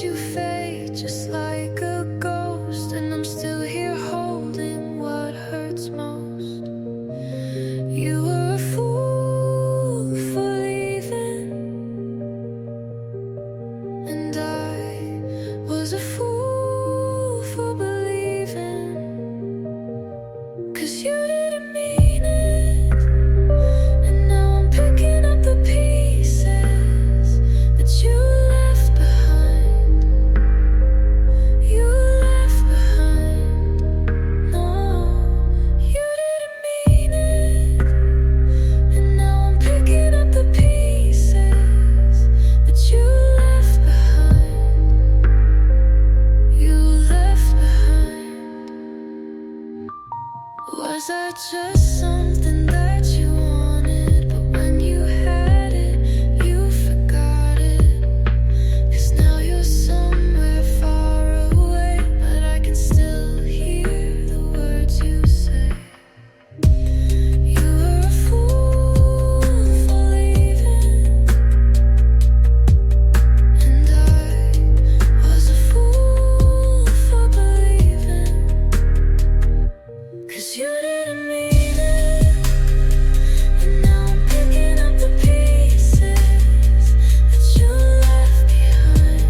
you fade just like a ghost, and I'm still here holding what hurts most. You were a fool for leaving, and I was a fool for believing, 'cause you didn't mean it. And now I'm picking up the pieces that you left behind. You left behind. No, you didn't mean it. And now I'm picking up the pieces that you left behind. You left behind. Was I just something that you wanted, but when you had it, you forgot it? 'Cause now you're somewhere far away, but I can still hear the words you say. You were a fool for leaving, and I was a fool for believing, 'cause you didn't mean it. And now I'm picking up the pieces that you left behind.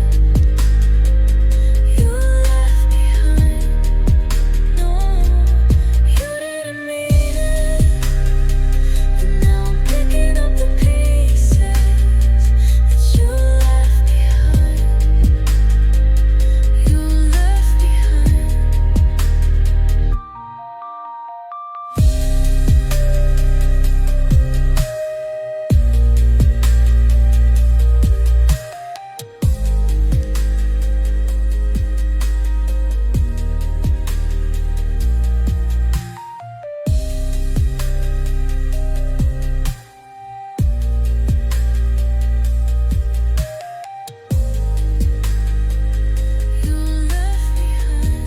You left behind. No, you didn't mean it. And now I'm picking up the pieces that you left behind. You left behind. You left behind.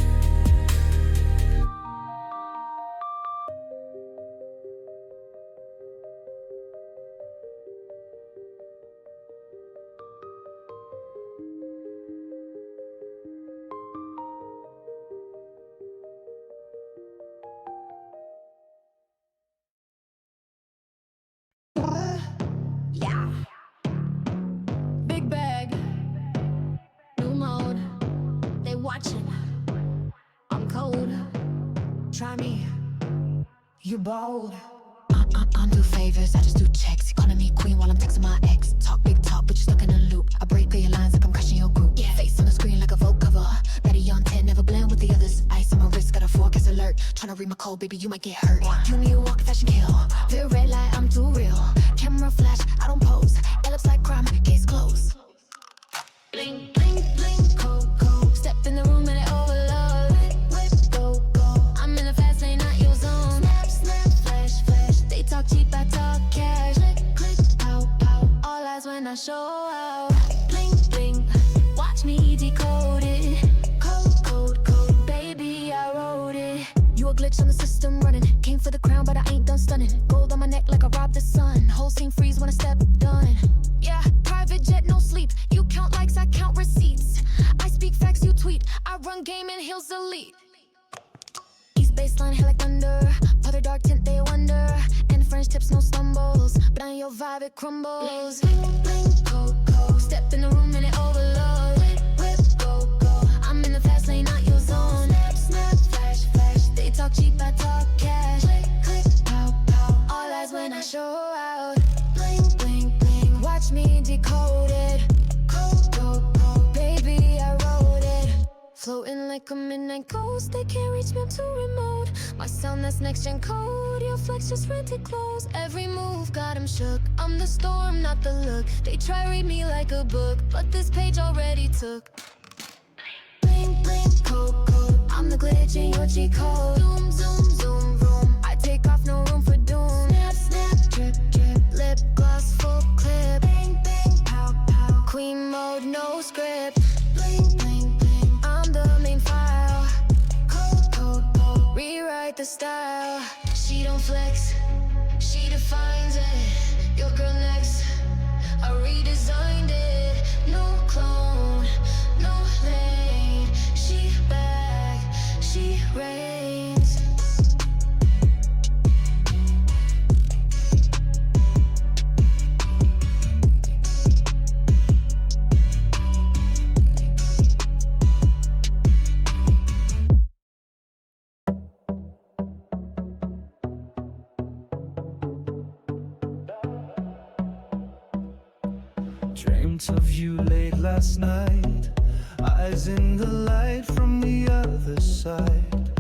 Yeah. Big bag, new mode. They watching. I'm cold. Try me. You bold. I do favors, I just do checks. You calling me queen while I'm texting my ex. Talk big talk, but you're stuck in a loop. I break all your lines like I'm crashing your group. Face on the screen like a Vogue cover. Betty on 10, never blend with the others. Ice on my wrist, got a forecast alert. Tryna read my code, baby, you might get hurt. You need a walk, fashion kill. The red light, I'm too real. Camera flash, I don't pose. Ellipse like crime, case closed. Bling, bling, bling, cold, cold. Step in the room and it overload. Whip, go, go. I'm in the fast lane, not your zone. Snap, snap, flash, flash. They talk cheap, I talk cash. Click, click, pow, pow. All eyes when I show out. Bling, bling. Watch me decode it. Code, code, code. Baby, I wrote it. You a glitch on the system running. Came for the crown, but I ain't done stunning. Gold on my neck like I robbed the sun. Whole scene freeze when I step done. Yeah, private jet, no sleep. You count likes, I count receipts. I speak facts, you tweet. I run game and heels elite. East baseline, hair like thunder. Powder dark tint, they wonder. And French tips, no stumbles. But on your vibe, it crumbles. Bling, bling, cold, cold. Step in the room and it overload. Whip, go, go. I'm in the fast lane, not your zone. Snap, snap, flash, flash. They talk cheap, I talk cash. Click, click, pow, pow. All eyes when I show out. Bling, bling, bling. Watch me decode it. Code, code, code. Baby, I wrote it. Floating like a midnight ghost. They can't reach me, I'm too remote. My sound, that's next gen code. Your flex just rented clothes. Every move got 'em shook. I'm the storm, not the look. They try read me like a book, but this page already took. Bling, bling, code, code. I'm the glitch in your G code. Zoom, zoom, zoom, vroom. I take off, no room for doom. Snap, snap, drip, drip. Lip gloss, full clip. Bang, bang, pow, pow. Queen mode, no script. Bling, bling, bling. I'm the main file. Code, code, code. Rewrite the style. She don't flex, she defines it. Your girl next, I redesigned it. No clone, no Dreamt of you late last night, eyes in the light from the other side.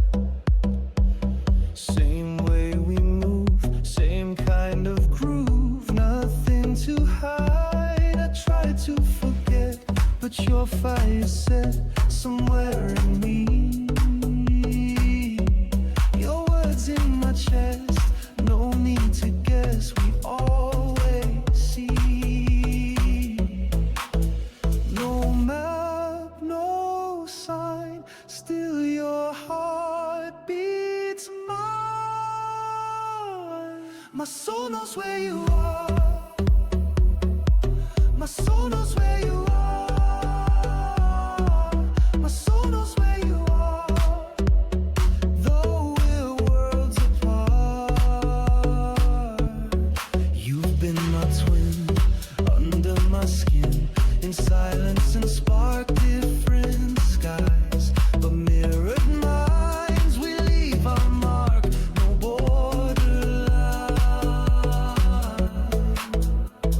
Same way we move, same kind of groove, nothing to hide. I try to forget, but your fire set somewhere in me. Your words in my chest, no need to guess, we always see. No map, no sign, still your heart beats mine. My soul knows where you are. My soul knows where you are. My soul knows where you are. Though we're worlds apart, you've been my twin under my skin. In silence and spark different skies, but mirrored minds, we leave our mark. No borderline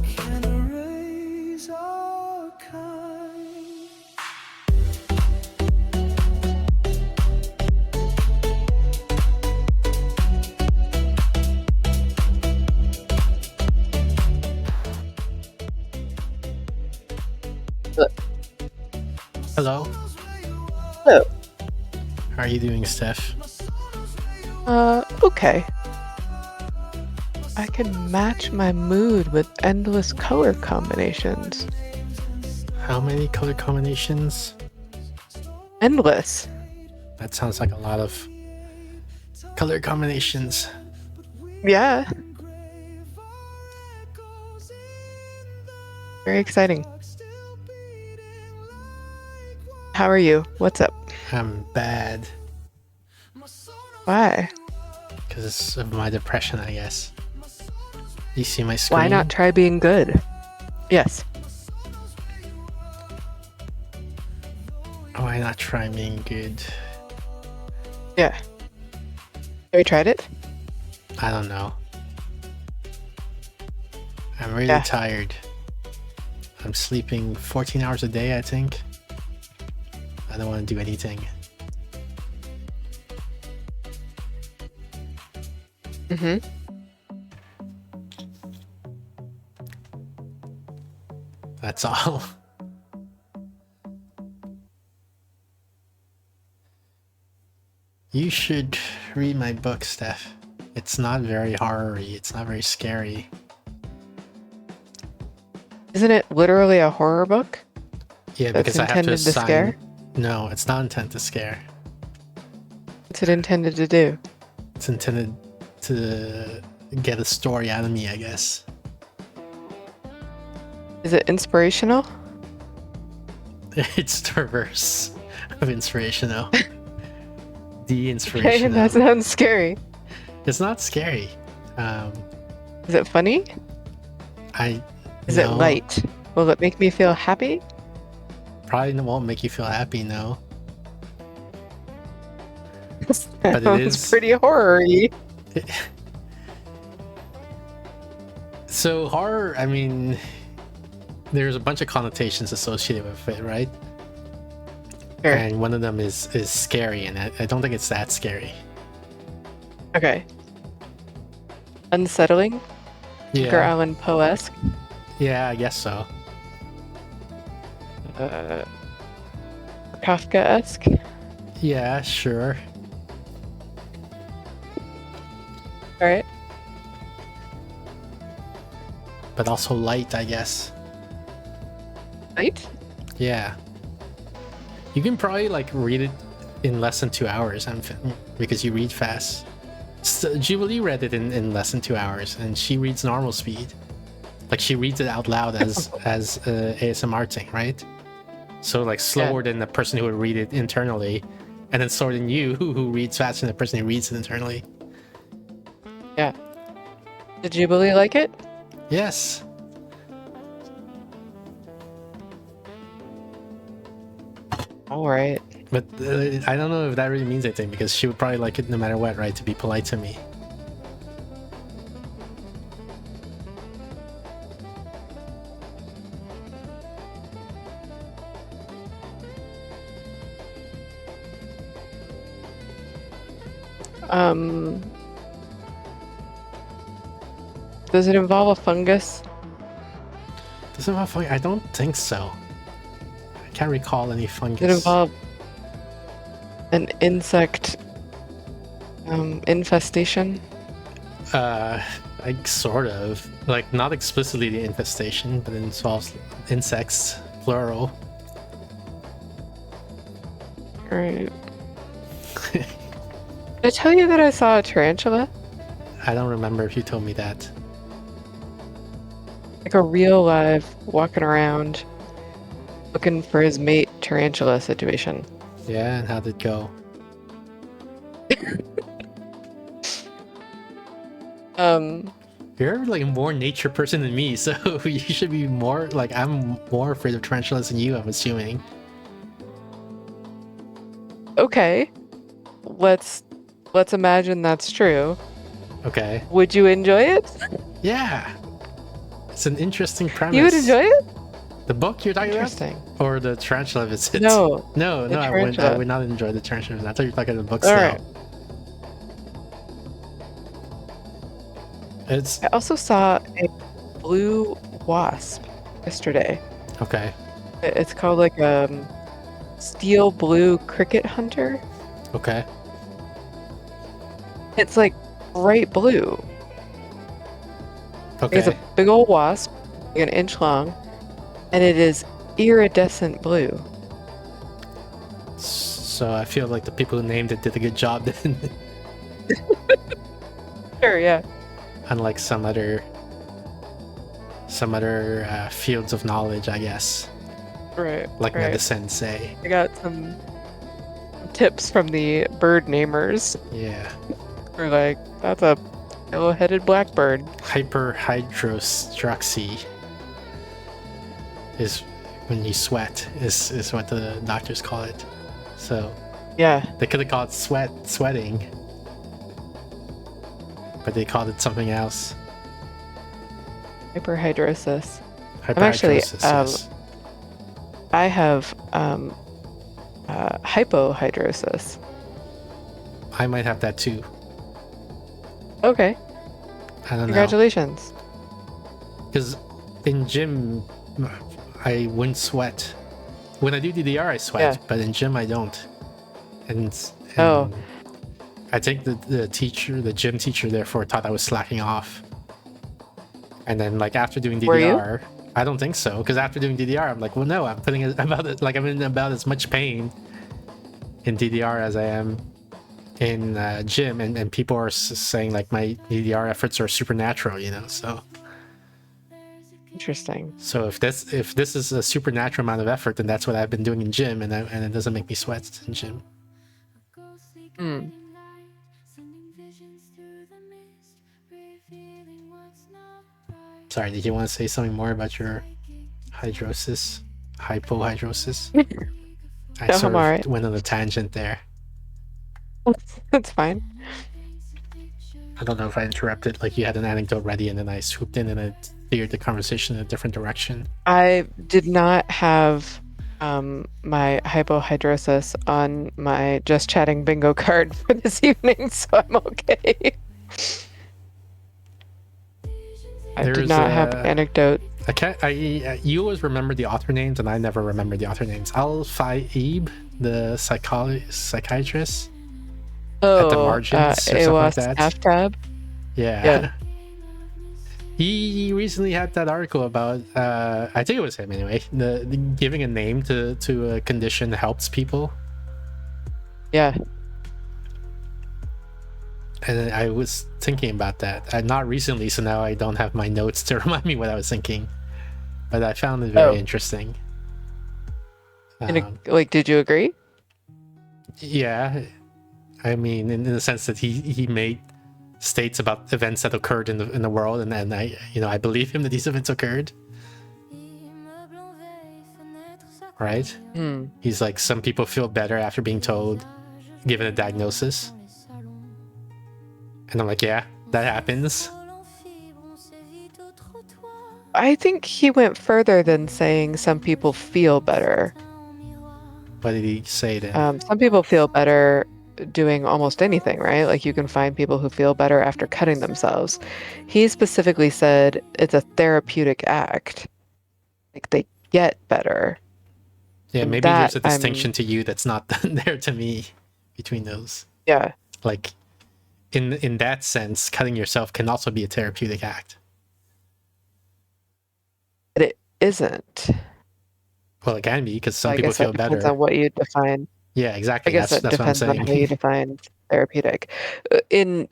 can erase our kind. Hello, Oh, how are you doing, Steph? okay. I can match my mood with endless color combinations. How many color combinations? Endless. That sounds like a lot of color combinations. Yeah. Very exciting. How are you? What's up? I'm bad Why? because of my depression, I guess. You see my screen? Why not try being good? Yes. Why not try being good? Yeah. Have you tried it? I don't know. I'm really Yeah. tired. I'm sleeping 14 hours a day, I think. I don't want to do anything. Mm-hmm. That's all. You should read my book, Steph. It's not very horror-y. It's not very scary. Isn't it literally a horror book? Yeah, That's because I have to intended to assign... scare? No, it's not intended to scare. What's it intended to do? It's intended to get a story out of me, I guess. Is it inspirational? It's the reverse of inspirational. Okay, De-inspirational. that sounds scary. It's not scary. Is it funny? Is it no, light? Will it make me feel happy? Probably won't make you feel happy, no. That But it sounds is- pretty horror-y. So horror, I mean, there's a bunch of connotations associated with it, right? Sure. And one of them is scary, and I don't think it's that scary. Okay. Unsettling? Edgar Yeah, Allan Poe-esque? yeah, I guess so. Kafka-esque? Yeah, sure. Alright. But also light, I guess. Light? Yeah. You can probably like read it in less than 2 hours, because you read fast. Jubilee read it in less than 2 hours, and she reads normal speed. Like she reads it out loud as ASMR thing, right? So like slower than the person who would read it internally, and then slower than you who reads faster than the person who reads it internally. Yeah. Did Jubilee like it? Yes. Alright. But I don't know if that really means anything, because she would probably like it no matter what, right? To be polite to me. Um, does it involve a fungus? Does it involve fungus? I don't think so. I can't recall any fungus. Does it involve an insect infestation? Like sort of. Like not explicitly the infestation, but it involves insects, plural. Right. Did I tell you that I saw a tarantula? I don't remember if you told me that. Like a real live walking around looking for his mate tarantula situation. Yeah, and how'd it go? You're like a more nature person than me, so you should be more like I'm more afraid of tarantulas than you, I'm assuming. Okay. Let's imagine that's true. Okay. Would you enjoy it? Yeah. It's an interesting premise. You would enjoy it? The book you're talking about? Interesting. Or the tarantula visit? No. No, the I tarantula. would not enjoy the tarantula visit. I thought you were talking about the book All still. right. It's I also saw a blue wasp yesterday. okay. It's called like steel blue cricket hunter. Okay. It's like bright blue. Okay. It's a big old wasp, like an inch long, and it is iridescent blue. So I feel like the people who named it did a good job then. Sure, yeah. Unlike some other fields of knowledge, I guess. Right. Like right. medicine, say. I got some tips from the bird namers. Yeah. We're like, that's a yellow-headed blackbird. Hyperhidrostrexy is when you sweat, is what the doctors call it. So Yeah. they could have called it sweating. But they called it something else. Hyperhidrosis. Actually, Hyperhidrosis, yes. I have hypohidrosis. I might have that too. Okay. I don't know. Congratulations. Because in gym, I wouldn't sweat. When I do DDR, I sweat, Yeah. but in gym, I don't. And Oh. I think the gym teacher, therefore, thought I was slacking off. And then, like, after doing Were you? DDR, I don't think so. Because after doing DDR, I'm like, well, no, I'm I'm in about as much pain in DDR as I am in gym, and people are saying like my DDR efforts are supernatural, you know. So Interesting. if this is a supernatural amount of effort, then that's what I've been doing in gym, and it doesn't make me sweat in gym. Hmm. Sorry, did you want to say something more about your hydrosis, hypohidrosis? I No, sort I'm of alright. went on a tangent there. That's fine. I don't know if I interrupted, like you had an anecdote ready and then I swooped in and I steered the conversation in a different direction. I did not have my hypohidrosis on my just chatting bingo card for this evening, so I'm okay. I did There's not have a- anecdote. You always remember the author names, and I never remember the author names. Al-Fayeb, the psychiatrist at the margins or something like that. Aftab. Yeah. Yeah. He recently had that article about, I think it was him anyway, the giving a name to a condition helps people. Yeah. And I was thinking about that. Not recently, so now I don't have my notes to remind me what I was thinking. But I found it very interesting. Like, did you agree? Yeah. I mean, in the sense that he made states about events that occurred in the world, and then I believe him that these events occurred. Right? Hmm. He's like, some people feel better after being given a diagnosis. And I'm like, yeah, that happens. I think he went further than saying some people feel better. What did he say then? Some people feel better doing almost anything, right? Like you can find people who feel better after cutting themselves. He specifically said it's a therapeutic act. Like they get better. Yeah, And maybe there's that a distinction to you that's not there to me between those. yeah, Like in that sense, cutting yourself can also be a therapeutic act. but it isn't. Well, it can be because some I people guess that feel depends better. on what you define. Yeah, I exactly. guess that That's what I'm depends on saying. how you define therapeutic. In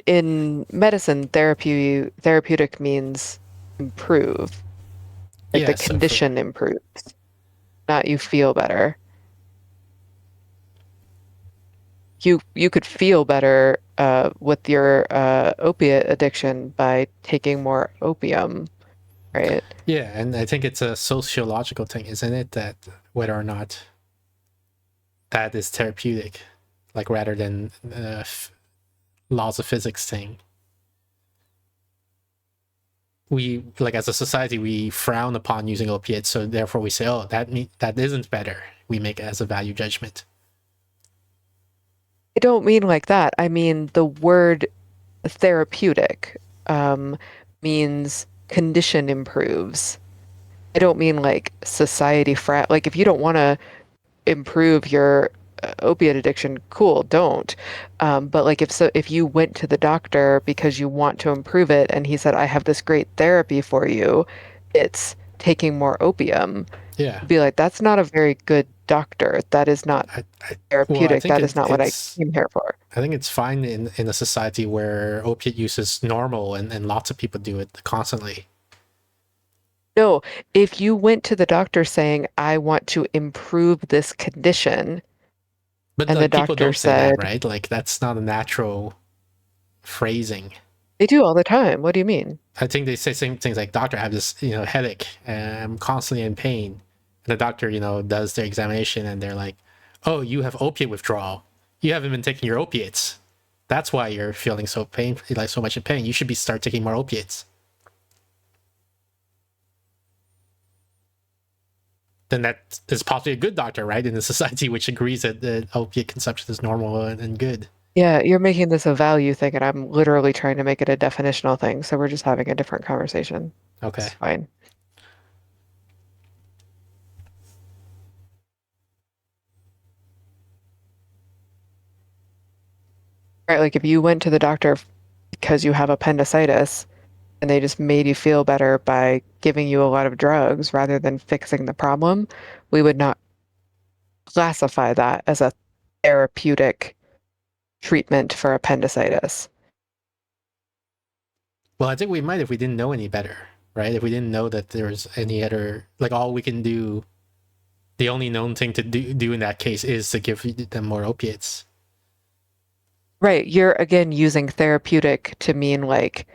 medicine, therapeutic means improve. Like the Yeah, so for condition improves, not you feel better. You could feel better with your opiate addiction by taking more opium, right? yeah, and I think it's a sociological thing, isn't it? That whether or not that is therapeutic, like rather than laws of physics thing. We like as a society we frown upon using opiates, so therefore we say, oh, that isn't better. We make it as a value judgment. I don't mean like that. I mean the word therapeutic means condition improves. I don't mean like society like if you don't want to improve your opiate addiction, cool, don't. But like if you went to the doctor because you want to improve it and he said, I have this great therapy for you, it's taking more opium, Yeah, be like, that's not a very good doctor. That is not well, I therapeutic. think That is not what I came here for. I think it's fine in a society where opiate use is normal and lots of people do it constantly. No, if you went to the doctor saying, I want to improve this condition, But and the like people doctor don't say that, said, right? Like that's not a natural phrasing. they do all the time. What do you mean? I think they say same things like, "Doctor, I have this headache, and I'm constantly in pain." And the doctor does their examination, and they're like, "Oh, you have opiate withdrawal. You haven't been taking your opiates. That's why you're feeling so pain, like so much in pain. You should be start taking more opiates." Then that is possibly a good doctor, right? In a society which agrees that the opiate consumption is normal and good. Yeah, you're making this a value thing, and I'm literally trying to make it a definitional thing. So we're just having a different conversation. Okay. It's fine. Right, like if you went to the doctor because you have appendicitis and they just made you feel better by giving you a lot of drugs rather than fixing the problem, we would not classify that as a therapeutic treatment for appendicitis. Well, I think we might if we didn't know any better, right? If we didn't know that there's any other, like all we can do, the only known thing to do in that case is to give them more opiates. Right, you're again using therapeutic to mean like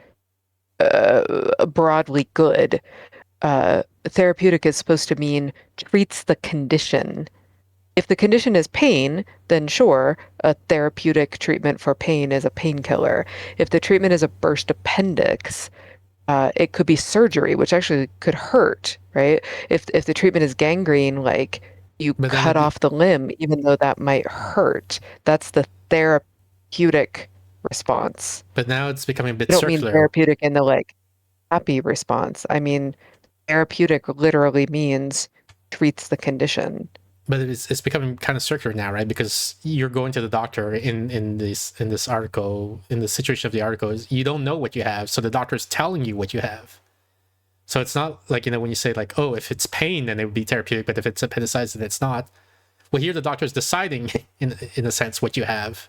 broadly good. Therapeutic is supposed to mean treats the condition. If the condition is pain, then sure, a therapeutic treatment for pain is a painkiller. If the treatment is a burst appendix, it could be surgery, which actually could hurt, right? If the treatment is gangrene, like you But then cut off the limb, even though that might hurt, that's the therapeutic response. but now it's becoming a bit I don't mean circular. therapeutic in the like happy response. I mean therapeutic literally means treats the condition. But it's becoming kind of circular now, right? Because you're going to the doctor in this article, in the situation of the article, is you don't know what you have, so the doctor is telling you what you have. So it's not like when you say like, oh, if it's pain, then it would be therapeutic, but if it's appendicitis, then it's not. Well, here the doctor is deciding, in a sense, what you have.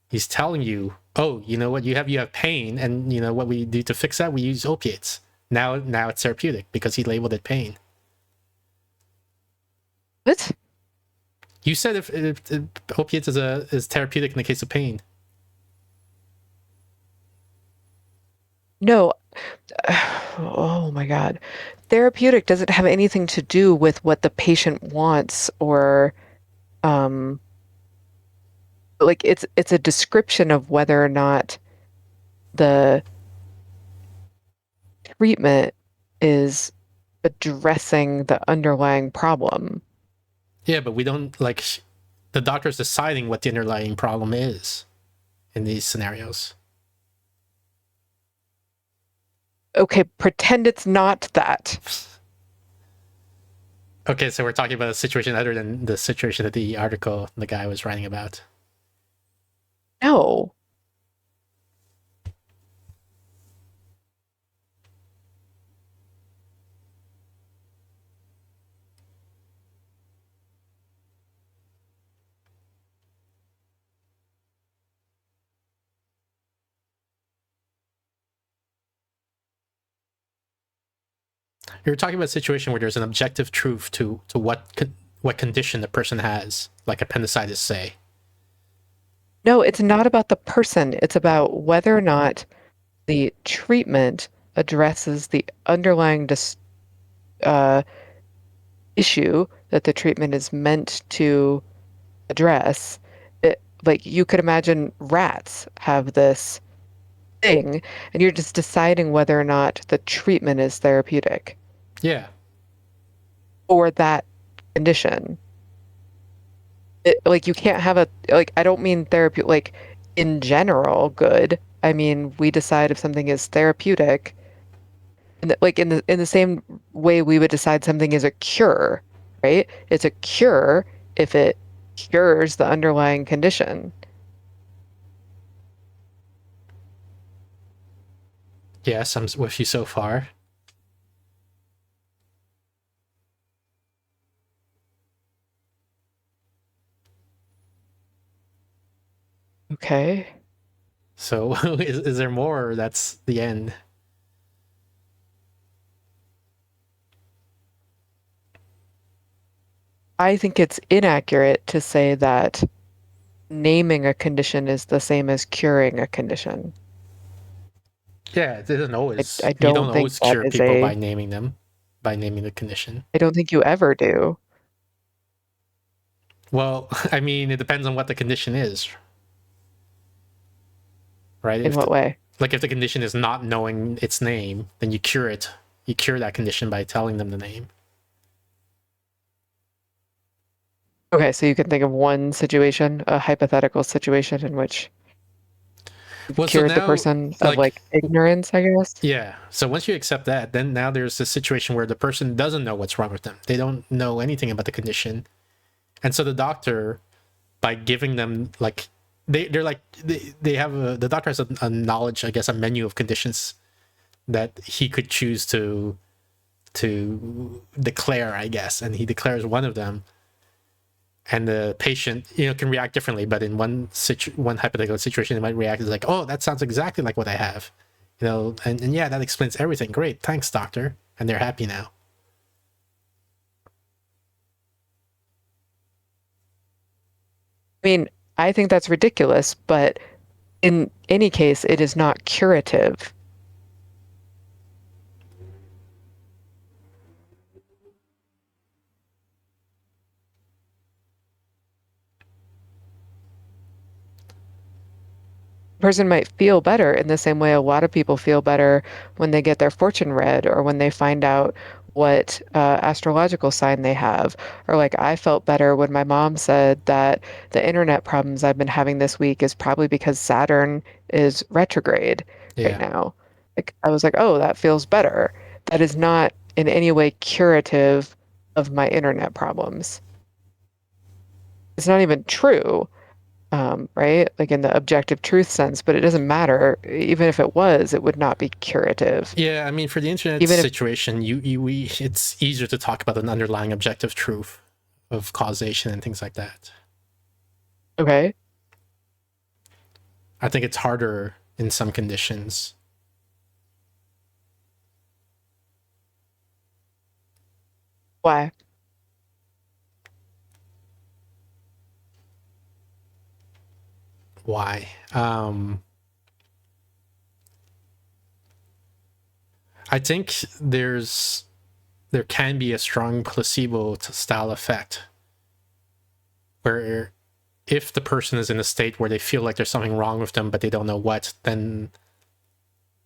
He's telling you, oh, you know what you have pain, and what we do to fix that, we use opiates. Now it's therapeutic because he labeled it pain. What? You said if opiates is therapeutic in the case of pain. No. Oh my God. Therapeutic doesn't have anything to do with what the patient wants or um like it's a description of whether or not the treatment is addressing the underlying problem. Yeah, but we don't like the doctor's deciding what the underlying problem is in these scenarios. Okay, pretend it's not that. Okay, so we're talking about a situation other than the situation that the article the guy was writing about. No. You're talking about a situation where there's an objective truth to what condition the person has, like appendicitis, say. No, it's not about the person. It's about whether or not the treatment addresses the underlying uh, issue that the treatment is meant to address. Like you could imagine rats have this thing, and you're just deciding whether or not the treatment is therapeutic Yeah. for that condition. Like you can't have a like I don't mean therapy like in general good. I mean we decide if something is therapeutic, and like in the same way we would decide something is a cure, right? It's a cure if it cures the underlying condition. Yes, I'm with you so far. Okay. So is there more, or that's the end? I think it's inaccurate to say that naming a condition is the same as curing a condition. Yeah, it isn't always. I You don't don't think always that cure is people by naming them, by naming the condition. I don't think you ever do. Well, I mean, it depends on what the condition is, right? In what way? If the condition is not knowing its name, then you cure it. You cure that condition by telling them the name. Okay, so you can think of one situation, a hypothetical situation in which you've Well, so cured the now, person of like ignorance, I guess. yeah. So once you accept that, then now there's a situation where the person doesn't know what's wrong with them. They don't know anything about the condition. And so the doctor, by giving them like, they're like, they have the doctor has a knowledge, I guess, a menu of conditions that he could choose to declare, I guess. And he declares one of them. And the patient, can react differently, but in one hypothetical situation, they might react as like, "Oh, that sounds exactly like what I have," and yeah, that explains everything. Great, thanks, doctor, and they're happy now. I mean, I think that's ridiculous, but in any case, it is not curative. Person might feel better in the same way a lot of people feel better when they get their fortune read or when they find out what astrological sign they have. Or like I felt better when my mom said that the internet problems I've been having this week is probably because Saturn is retrograde right Yeah, now. Like I was like, oh, that feels better. That is not in any way curative of my internet problems. It's not even true, right? Like in the objective truth sense, but it doesn't matter. Even if it was, it would not be curative. yeah. I mean, for the internet Even if, situation, it's easier to talk about an underlying objective truth of causation and things like that. okay, I think it's harder in some conditions. why? Why? I think there can be a strong placebo style effect where if the person is in a state where they feel like there's something wrong with them but they don't know what, then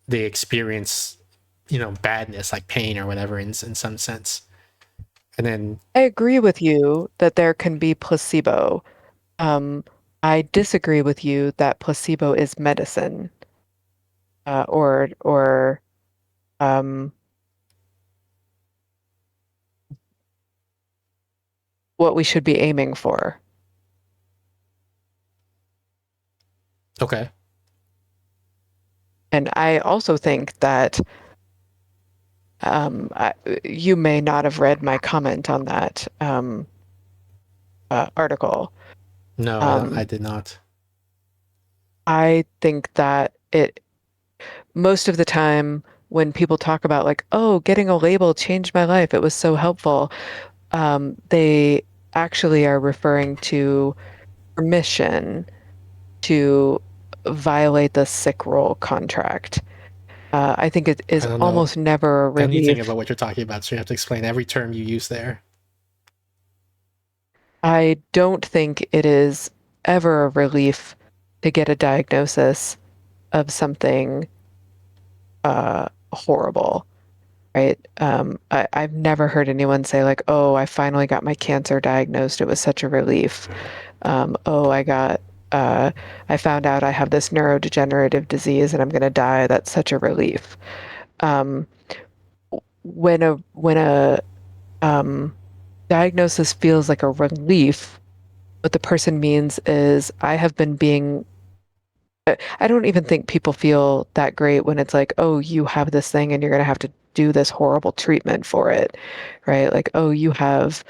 they experience badness, like pain or whatever, in some sense. And then I agree with you that there can be placebo, Um, I disagree with you that placebo is medicine, or um, what we should be aiming for. Okay. And I also think that I, you may not have read my comment on that article. No, I Um, did not. I think that it most of the time when people talk about like, oh, getting a label changed my life, it was so helpful, they actually are referring to permission to violate the sick role contract. I think it I is don't know almost never a anything relief. about what you're talking about, so you have to explain every term you use there. I don't think it is ever a relief to get a diagnosis of something horrible, right? I've never heard anyone say like, "Oh, I finally got my cancer diagnosed. It was such a relief." Oh, uh, I found out I have this neurodegenerative disease and I'm going to die. That's such a relief. Um, when a diagnosis feels like a relief, what the person means is I have been being I don't even think people feel that great when it's like, oh, you have this thing and you're going to have to do this horrible treatment for it, right? Like, oh, you have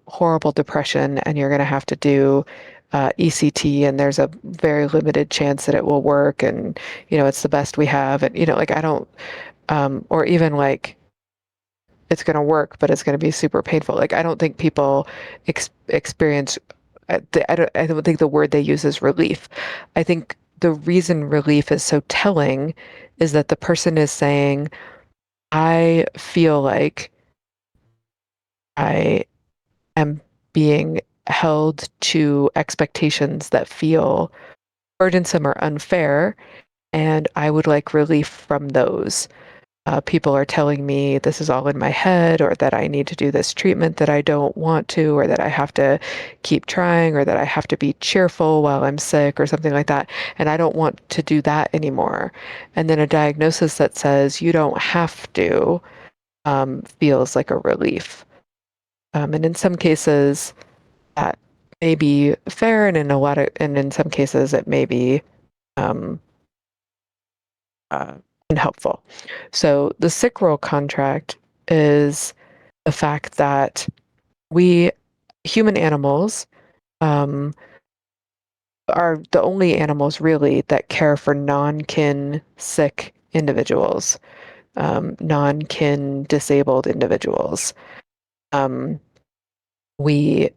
horrible depression and you're going to have to do ECT and there's a very limited chance that it will work and, it's the best we have. And, like, I don't, or even like, it's going to work, but it's going to be super painful. Like, I don't think people experience I don't think the word they use is relief. I think the reason relief is so telling is that the person is saying, I feel like I am being held to expectations that feel burdensome or unfair, and I would like relief from those. People are telling me this is all in my head, or that I need to do this treatment that I don't want to, or that I have to keep trying, or that I have to be cheerful while I'm sick, or something like that. And I don't want to do that anymore. And then a diagnosis that says you don't have to feels like a relief. And in some cases, that may be fair, and and in some cases, it may be um, uh, unhelpful. So the sick role contract is the fact that we human animals um, are the only animals really that care for non-kin sick individuals, non-kin disabled individuals. Um, we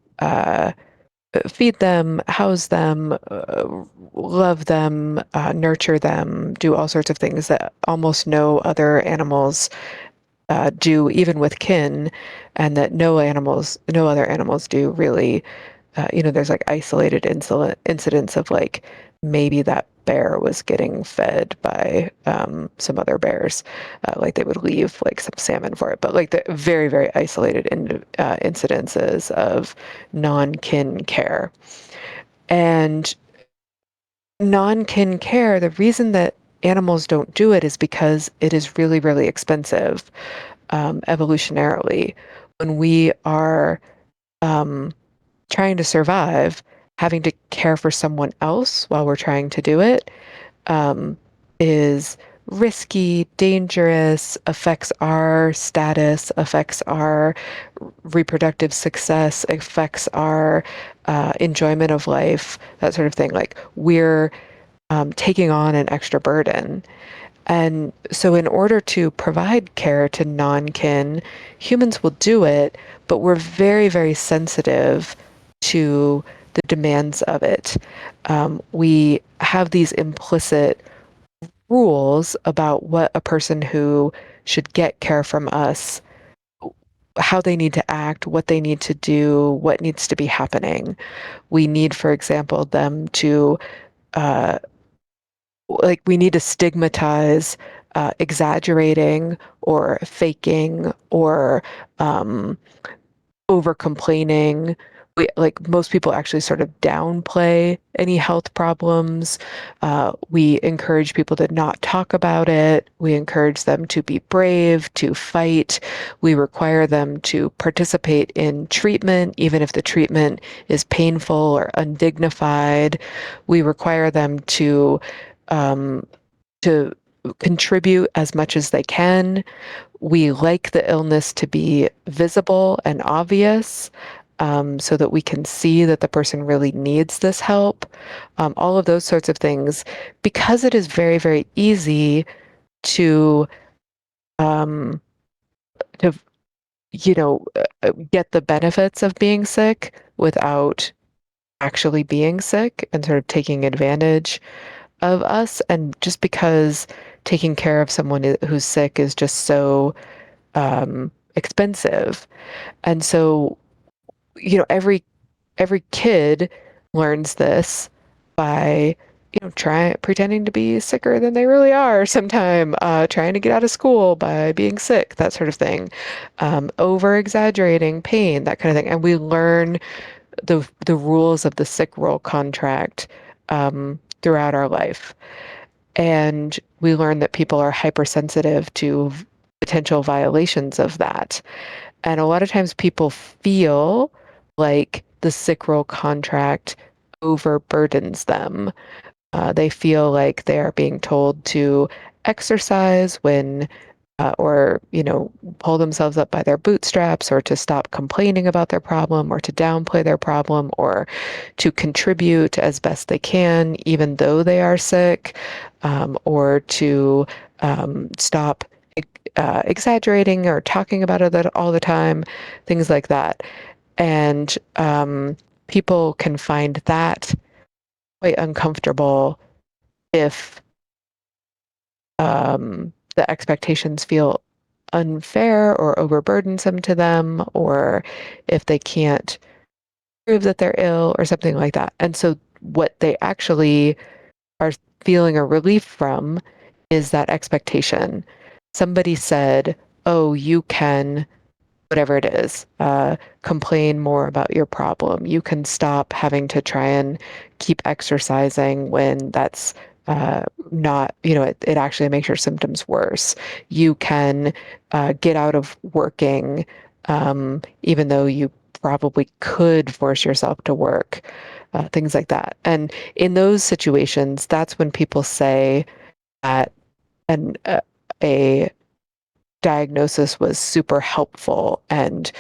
feed them, house them, love them, nurture them, do all sorts of things that almost no other animals do, even with kin, and that no other animals do really. There's like isolated incidents of like maybe that bear was getting fed by some other bears, like they would leave like some salmon for it, but like the very, very isolated incidences of non-kin care. And non-kin care, the reason that animals don't do it is because it is really, really expensive, evolutionarily. When we are um, trying to survive, having to care for someone else while we're trying to do it um, is risky, dangerous, affects our status, affects our reproductive success, affects our enjoyment of life, that sort of thing. Like we're taking on an extra burden. And so, in order to provide care to non kin, humans will do it, but we're very, very sensitive to the demands of it. We have these implicit rules about what a person who should get care from us, how they need to act, what they need to do, what needs to be happening. We need, for example, them to uh, like we need to stigmatize exaggerating or faking or um, over complaining like most people actually sort of downplay any health problems. We encourage people to not talk about it. We encourage them to be brave, to fight. We require them to participate in treatment, even if the treatment is painful or undignified. We require them um, to contribute as much as they can. We like the illness to be visible and obvious, so that we can see that the person really needs this help. All of those sorts of things, because it is very, very easy to um, to get the benefits of being sick without actually being sick and sort of taking advantage of us. And just because taking care of someone who's sick is just so expensive. And so, every kid learns this by trying pretending to be sicker than they really are sometime, trying to get out of school by being sick, that sort of thing, over exaggerating pain, that kind of thing. And we learn the rules of the sick role contract throughout our life. And we learn that people are hypersensitive to potential violations of that. And a lot of times people feel like the sick role contract overburdens them. They feel like they are being told to exercise or, pull themselves up by their bootstraps, or to stop complaining about their problem, or to downplay their problem, or to contribute as best they can, even though they are sick, or to stop exaggerating or talking about it all the time, things like that. And people can find that quite uncomfortable if the expectations feel unfair or overburdensome to them, or if they can't prove that they're ill or something like that. And so, what they actually are feeling a relief from is that expectation. Somebody said, "Oh, you can," whatever it is, complain more about your problem. You can stop having to try and keep exercising when that's not, it actually makes your symptoms worse. You can get out of working, even though you probably could force yourself to work, things like that. And in those situations, that's when people say that an, a diagnosis was super helpful and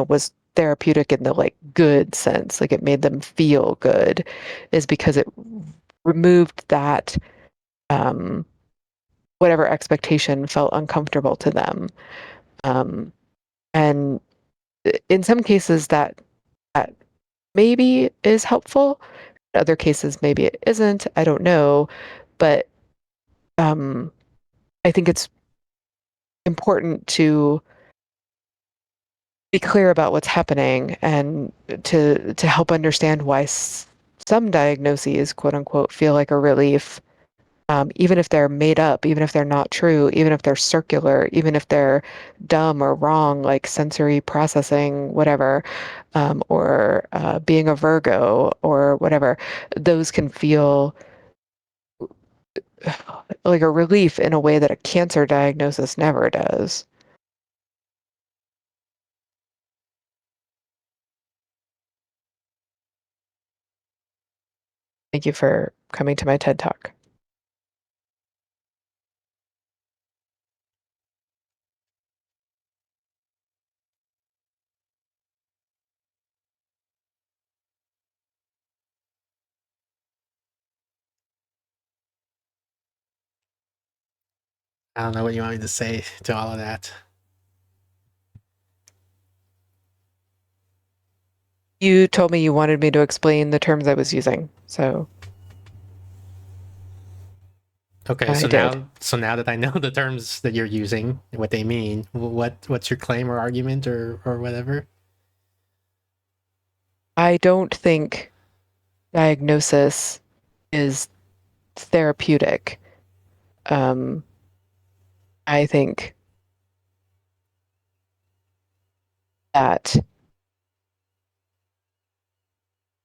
was therapeutic in the like good sense, like it made them feel good, is because it removed that um, whatever expectation felt uncomfortable to them. Um, and in some cases, that maybe is helpful. In other cases, maybe it isn't. I don't know, but um, I think it's important to be clear about what's happening, and to help understand why some diagnoses, quote unquote, feel like a relief, even if they're made up, even if they're not true, even if they're circular, even if they're dumb or wrong, like sensory processing, whatever, or being a Virgo or whatever. Those can feel like a relief in a way that a cancer diagnosis never does. Thank you for coming to my TED Talk. I don't know what you want me to say to all of that. You told me you wanted me to explain the terms I was using, so Okay, I did. so now that I know the terms that you're using, what they mean, what's your claim or argument or whatever? I don't think diagnosis is therapeutic. Um, I think that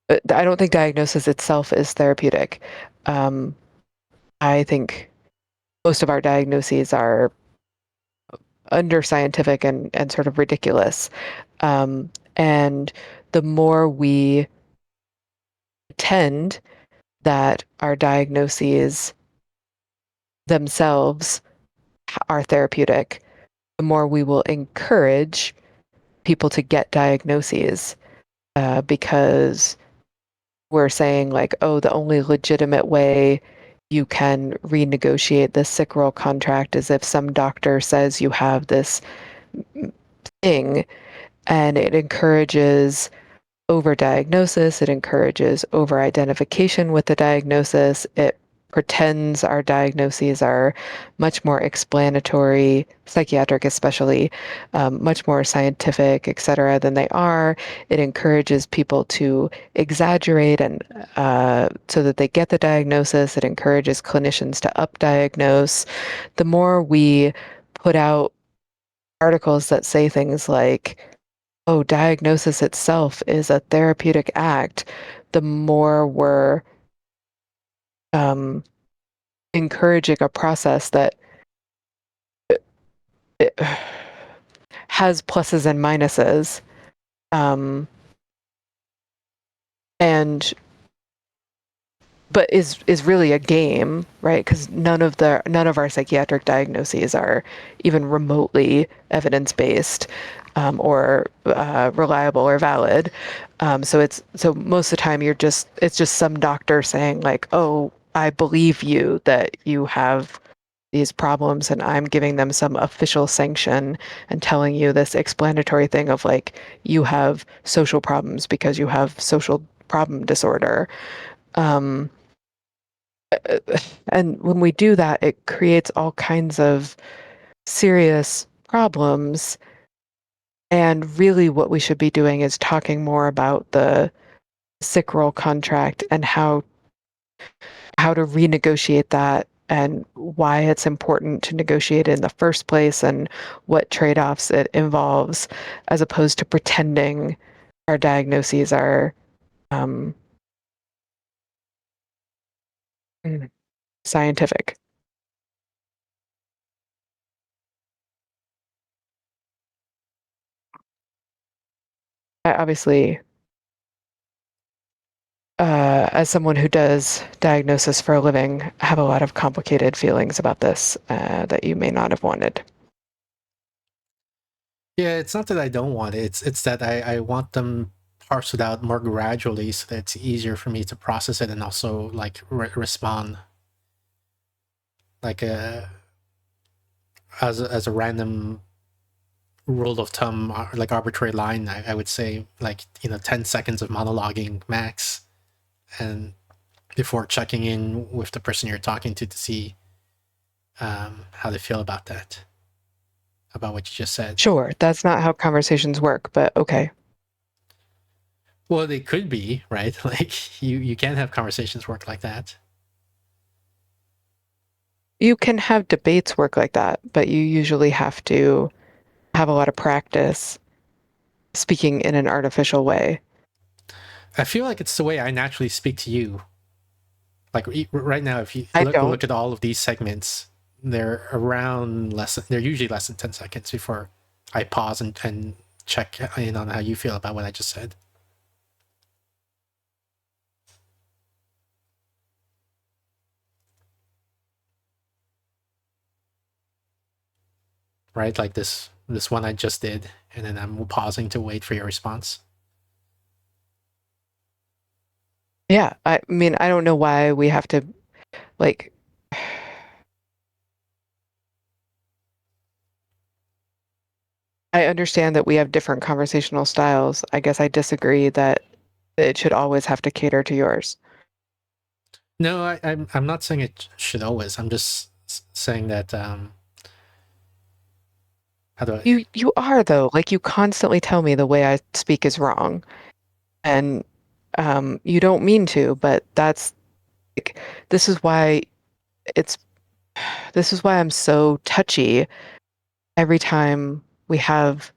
I don't think diagnosis itself is therapeutic. Um, I think most of our diagnoses are under scientific and sort of ridiculous. And the more we pretend that our diagnoses themselves are therapeutic, the more we will encourage people to get diagnoses because we're saying, like, oh, the only legitimate way you can renegotiate this sick roll contract is if some doctor says you have this thing, and it encourages overdiagnosis, it encourages over-identification with the diagnosis, it pretends our diagnoses are much more explanatory, psychiatric especially, much more scientific, et cetera, than they are. It encourages people to exaggerate and so that they get the diagnosis. It encourages clinicians to updiagnose. The more we put out articles that say things like, oh, diagnosis itself is a therapeutic act, the more we're encouraging a process that it has pluses and minuses, and but is really a game, right? Because none of our psychiatric diagnoses are even remotely evidence based or reliable or valid. So most of the time it's just some doctor saying like, oh, I believe you that you have these problems, and I'm giving them some official sanction and telling you this explanatory thing of like, you have social problems because you have social problem disorder. Um, and when we do that, it creates all kinds of serious problems. And really, what we should be doing is talking more about the sick roll contract and how to renegotiate that and why it's important to negotiate in the first place and what trade-offs it involves, as opposed to pretending our diagnoses are um, scientific. I obviously, as someone who does diagnosis for a living, have a lot of complicated feelings about this that you may not have wanted. Yeah, it's not that I don't want it. It's that I want them parceled out more gradually so that it's easier for me to process it and also like respond like as a random rule of thumb, like arbitrary line. I would say like 10 seconds of monologuing max, and before checking in with the person you're talking to see how they feel about that, about what you just said. Sure, that's not how conversations work, but okay. Well, they could be, right? Like you can have conversations work like that. You can have debates work like that, but you usually have to have a lot of practice speaking in an artificial way. I feel like it's the way I naturally speak to you. Like right now, if you I don't. look at all of these segments, they're around they're usually less than 10 seconds before I pause and check in on how you feel about what I just said. Right? Like this one I just did, and then I'm pausing to wait for your response. Yeah, I mean, I don't know why we have to like I understand that we have different conversational styles. I guess I disagree that it should always have to cater to yours. No, I'm not saying it should always. I'm just saying that how do I? You are though. Like you constantly tell me the way I speak is wrong. And you don't mean to, but that's like, this is why it's this is why I'm so touchy every time we have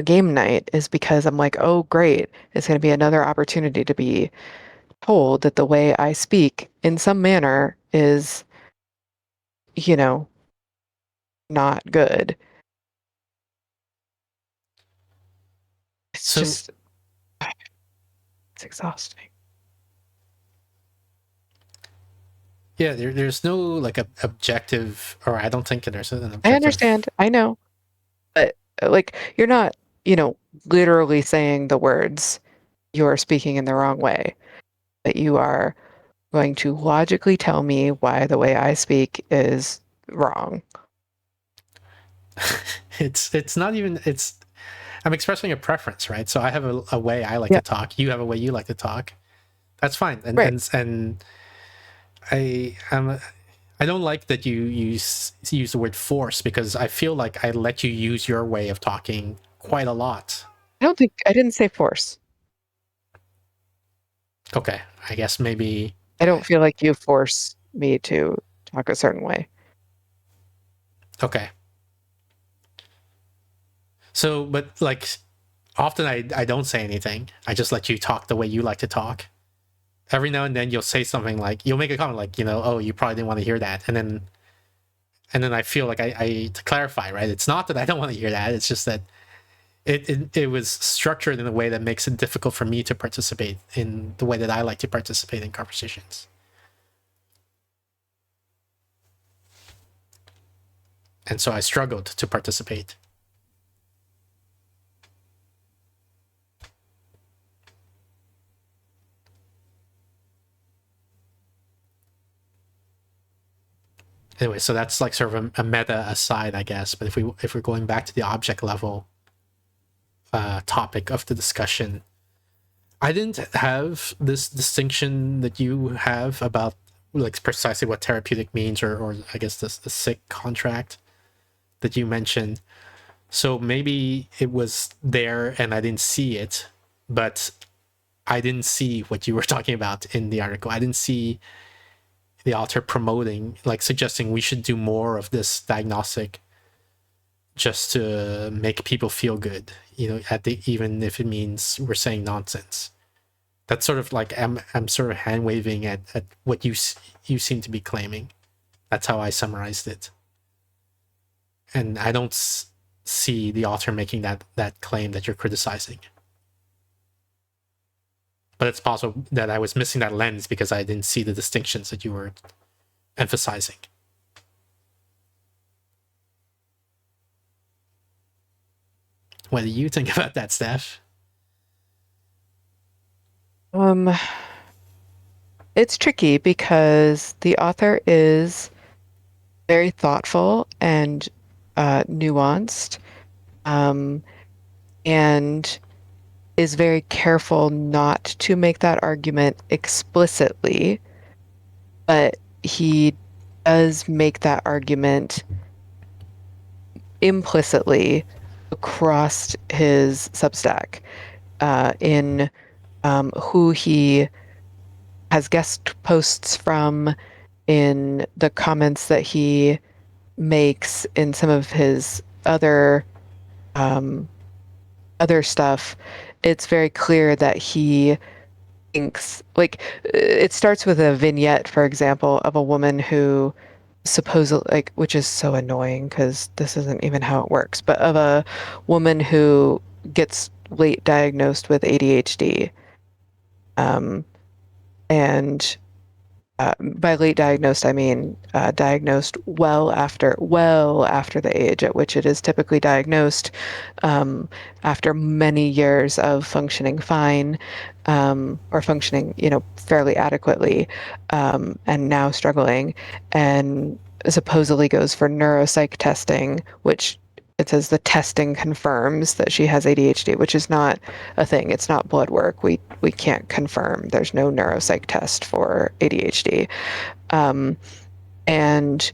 game night is because I'm like, oh, great, it's going to be another opportunity to be told that the way I speak in some manner is, you know, not good. It's So just, it's exhausting. yeah, there's no like objective, or I don't think there's an I objective. understand. I know. But like, you're not, literally saying the words you're speaking in the wrong way, but you are going to logically tell me why the way I speak is wrong. It's not even it's I'm expressing a preference, right? So I have a way I like Yeah, to talk. You have a way you like to talk. That's fine. And right. I am I don't like that you use the word force because I feel like I let you use your way of talking quite a lot. I didn't say force. Okay, I guess maybe I don't feel like you force me to talk a certain way. okay. So, but like often I don't say anything. I just let you talk the way you like to talk. Every now and then you'll say something like you'll make a comment like, oh, you probably didn't want to hear that. And then I feel like I to clarify, right? It's not that I don't want to hear that. It's just that it was structured in a way that makes it difficult for me to participate in the way that I like to participate in conversations. And so I struggled to participate. Anyway, so that's like sort of a meta aside, I guess. But if we're going back to the object level topic of the discussion, I didn't have this distinction that you have about like precisely what therapeutic means, or I guess the sick contract that you mentioned. So maybe it was there and I didn't see it, but I didn't see what you were talking about in the article. I didn't see the author promoting, like suggesting we should do more of this diagnostic just to make people feel good, even if it means we're saying nonsense. That's sort of like I'm sort of hand waving at what you seem to be claiming. That's how I summarized it, and I don't see the author making that claim that you're criticizing. But it's possible that I was missing that lens because I didn't see the distinctions that you were emphasizing. What do you think about that, Steph? Um, it's tricky because the author is very thoughtful and nuanced, um, and is very careful not to make that argument explicitly, but he does make that argument implicitly across his Substack in who he has guest posts from, in the comments that he makes in some of his um, other stuff. It's very clear that he thinks, like, it starts with a vignette, for example, of a woman who supposedly, like, which is so annoying because this isn't even how it works, but of a woman who gets late diagnosed with ADHD. Um, and by late diagnosed, I mean diagnosed well after the age at which it is typically diagnosed, after many years of functioning fine, or functioning, fairly adequately, and now struggling, and supposedly goes for neuropsych testing, which it says the testing confirms that she has ADHD, which is not a thing. It's not blood work. We can't confirm. There's no neuropsych test for ADHD. Um, and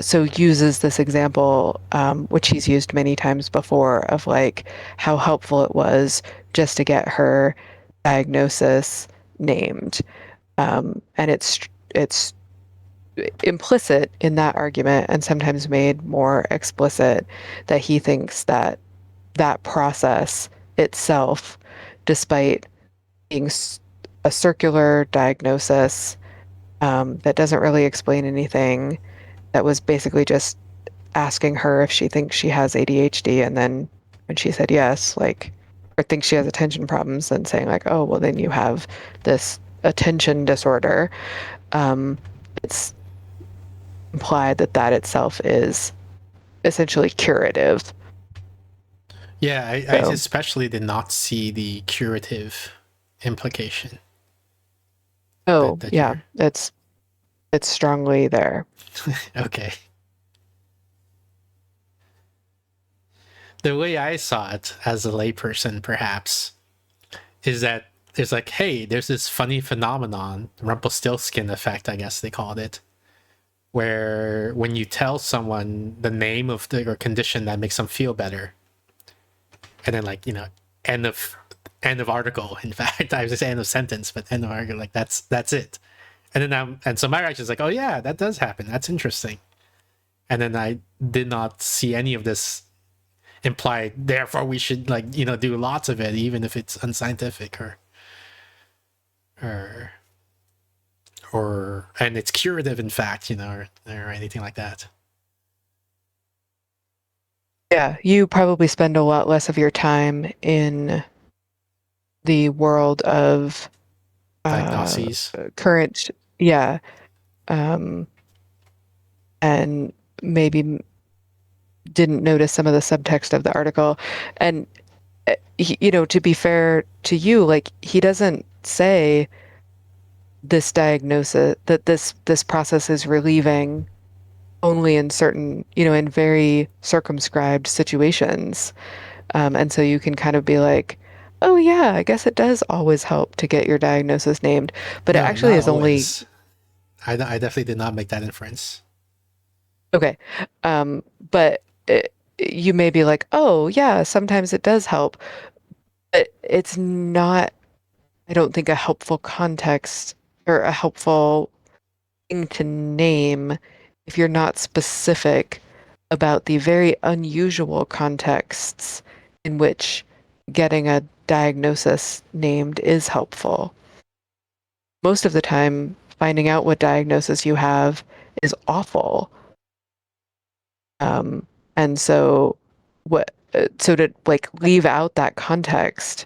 so uses this example, which he's used many times before, of like how helpful it was just to get her diagnosis named. And it's implicit in that argument, and sometimes made more explicit, that he thinks that that process itself, despite being a circular diagnosis that doesn't really explain anything, that was basically just asking her if she thinks she has ADHD, and then when she said yes, like, or thinks she has attention problems, and saying like, oh, well, then you have this attention disorder. It's implied that that itself is essentially curative. Yeah, I So, especially did not see the curative implication oh that yeah, you're it's strongly there. okay. The way I saw it as a layperson, perhaps, is that there's like, hey, there's this funny phenomenon, Rumpelstiltskin effect, I guess they called it, where when you tell someone the name of the or condition that makes them feel better, and then like end of end of article. In fact, I was just end of sentence, but end of article, like that's it. And then and so my reaction is like, oh yeah, that does happen. That's interesting. And then I did not see any of this implied. Therefore, we should like do lots of it, even if it's unscientific or and it's curative, in fact, or anything like that. Yeah, you probably spend a lot less of your time in the world of Diagnoses. current, yeah, um, and maybe didn't notice some of the subtext of the article. And to be fair to you, like, he doesn't say this diagnosis, that this process is relieving only in certain, in very circumscribed situations. And so you can kind of be like, oh yeah, I guess it does always help to get your diagnosis named, but it No, actually not is only always. I definitely did not make that inference. okay. But you may be like, oh yeah, sometimes it does help, but it's not, I don't think, a helpful context or a helpful thing to name if you're not specific about the very unusual contexts in which getting a diagnosis named is helpful. Most of the time, finding out what diagnosis you have is awful. And so, so to like leave out that context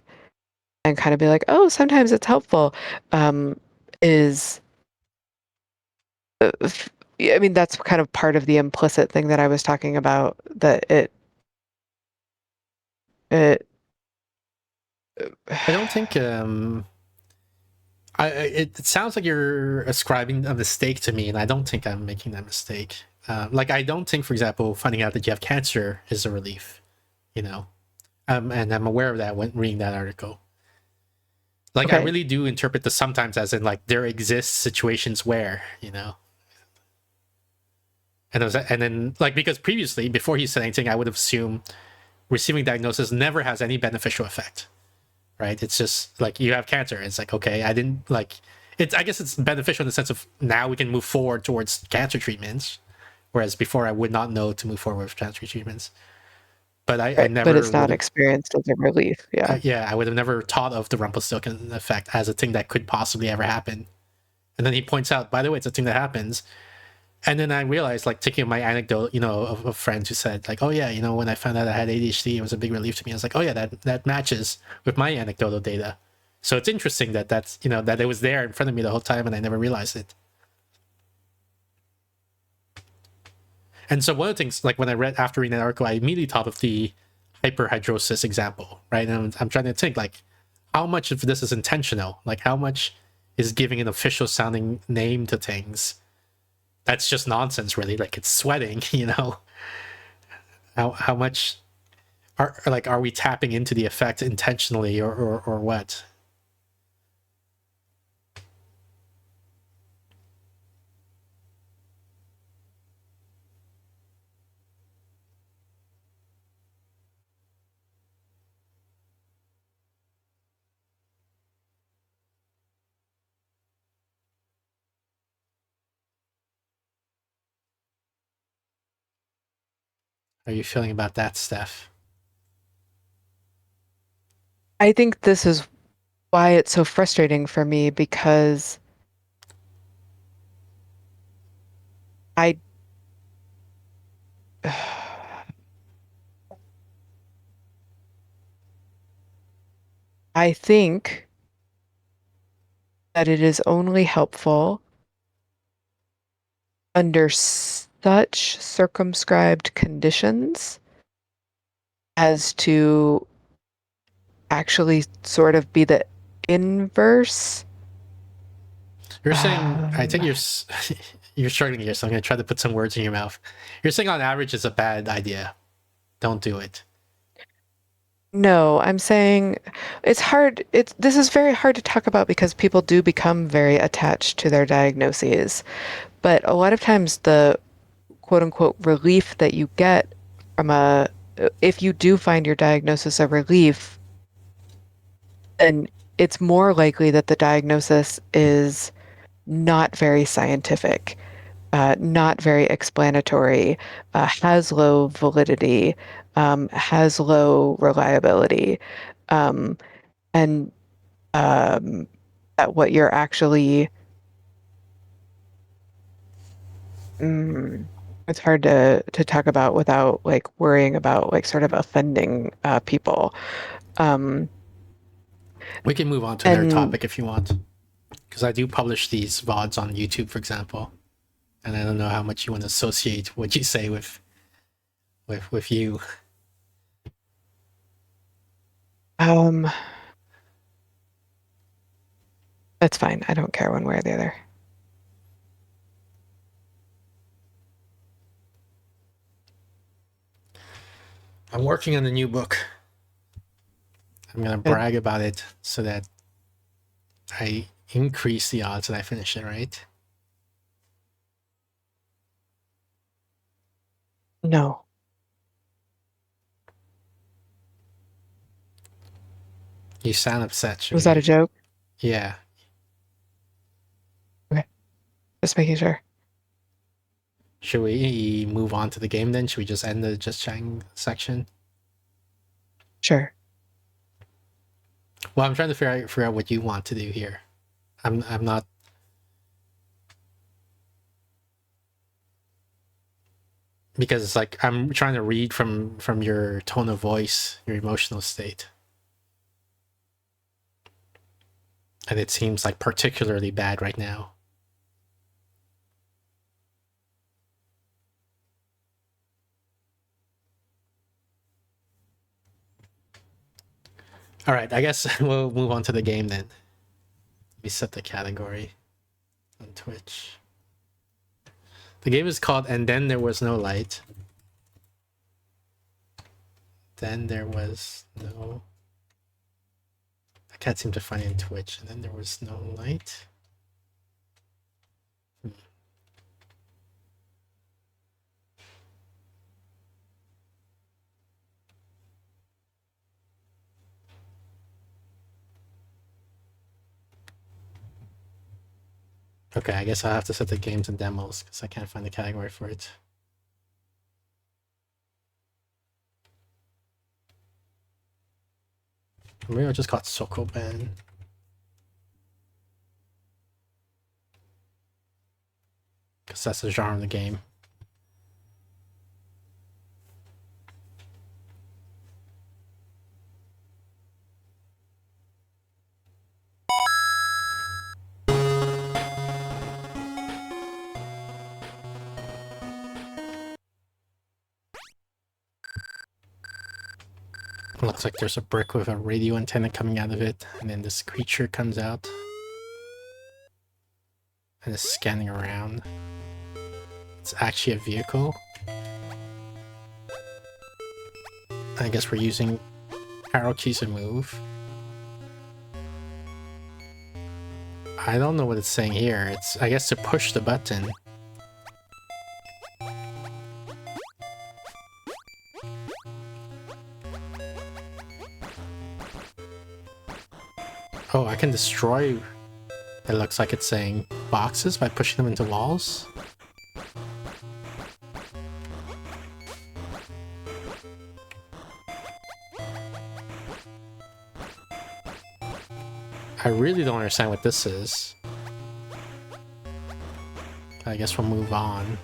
and kind of be like, oh, sometimes it's helpful, is I mean, that's kind of part of the implicit thing that I was talking about, that it I don't think it sounds like you're ascribing a mistake to me, and I don't think I'm making that mistake. Like, I don't think, for example, finding out that you have cancer is a relief, and I'm aware of that when reading that article. Like, I okay. really do interpret this sometimes as in, like, there exists situations where, and then, like, because previously, before he said anything, I would have assumed receiving diagnosis never has any beneficial effect, right? It's just like you have cancer. It's like, okay, I didn't like it's. I guess it's beneficial in the sense of now we can move forward towards cancer treatments, whereas before I would not know to move forward with cancer treatments. But I Right, but never it's would not have. experienced as a relief. Yeah. Yeah, I would have never thought of the Rumpelstiltskin effect as a thing that could possibly ever happen. And then he points out, by the way, it's a thing that happens. And then I realized, like, taking my anecdote, of friends who said, like, oh yeah, when I found out I had ADHD, it was a big relief to me. I was like, oh yeah, that matches with my anecdotal data. So it's interesting that that it was there in front of me the whole time and I never realized it. And so one of the things, like when I read after reading that article, I immediately thought of the hyperhidrosis example, right? And I'm trying to think, like, how much of this is intentional? Like, how much is giving an official sounding name to things? That's just nonsense, really. Like, it's sweating, How much are we tapping into the effect intentionally or what? How are you feeling about that, Steph? I think this is why it's so frustrating for me because I I think that it is only helpful under such circumscribed conditions as to actually sort of be the inverse. You're saying, I think Um, you're struggling here, so I'm gonna try to put some words in your mouth. You're saying on average it's a bad idea. Don't do it. no, I'm saying it's hard. This is very hard to talk about because people do become very attached to their diagnoses. But a lot of times the quote unquote relief that you get from if you do find your diagnosis a relief, then it's more likely that the diagnosis is not very scientific, not very explanatory, has low validity, has low reliability, um, and that what you're actually, mm, it's hard to talk about without like worrying about like sort of offending people. Um, We can move on to another and topic if you want, because I do publish these VODs on YouTube, for example, and I don't know how much you want to associate what you say with you. um, that's fine. I don't care one way or the other. I'm working on a new book. I'm gonna Good. brag about it so that I increase the odds that I finish it, right? No. You sound upset. Should Was that a we? joke? Yeah. Okay. Just making sure. Should we move on to the game then? Should we just end the just chatting section? Sure. Well, I'm trying to figure out what you want to do here. I'm not. Because it's like I'm trying to read from your tone of voice, your emotional state, and it seems like particularly bad right now. All right, I guess we'll move on to the game then. We set the category on Twitch. The game is called And Then There Was No Light. Then there was no. I can't seem to find it in Twitch. And then there was no light. Okay, I guess I'll have to set the games and demos because I can't find the category for it. Maybe I just got Sokoban. Because that's the genre of the game. Looks like there's a brick with a radio antenna coming out of it, and then this creature comes out and is scanning around. It's actually a vehicle. I guess we're using arrow keys to move. I don't know what it's saying here. It's, I guess, to push the button. Oh, I can destroy, it looks like it's saying, boxes by pushing them into walls. I really don't understand what this is. I guess we'll move on.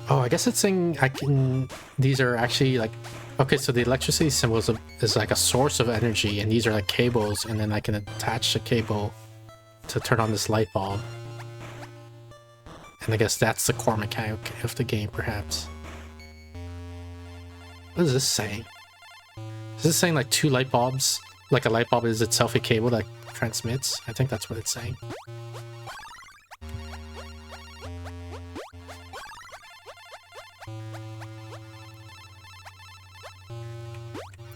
Oh, I guess it's saying I can... These are actually like... Okay, so the electricity symbol is like a source of energy, and these are like cables, and then I can attach the cable to turn on this light bulb. And I guess that's the core mechanic of the game, perhaps. What is this saying? Is this saying like two light bulbs? Like a light bulb is itself a cable that transmits? I think that's what it's saying.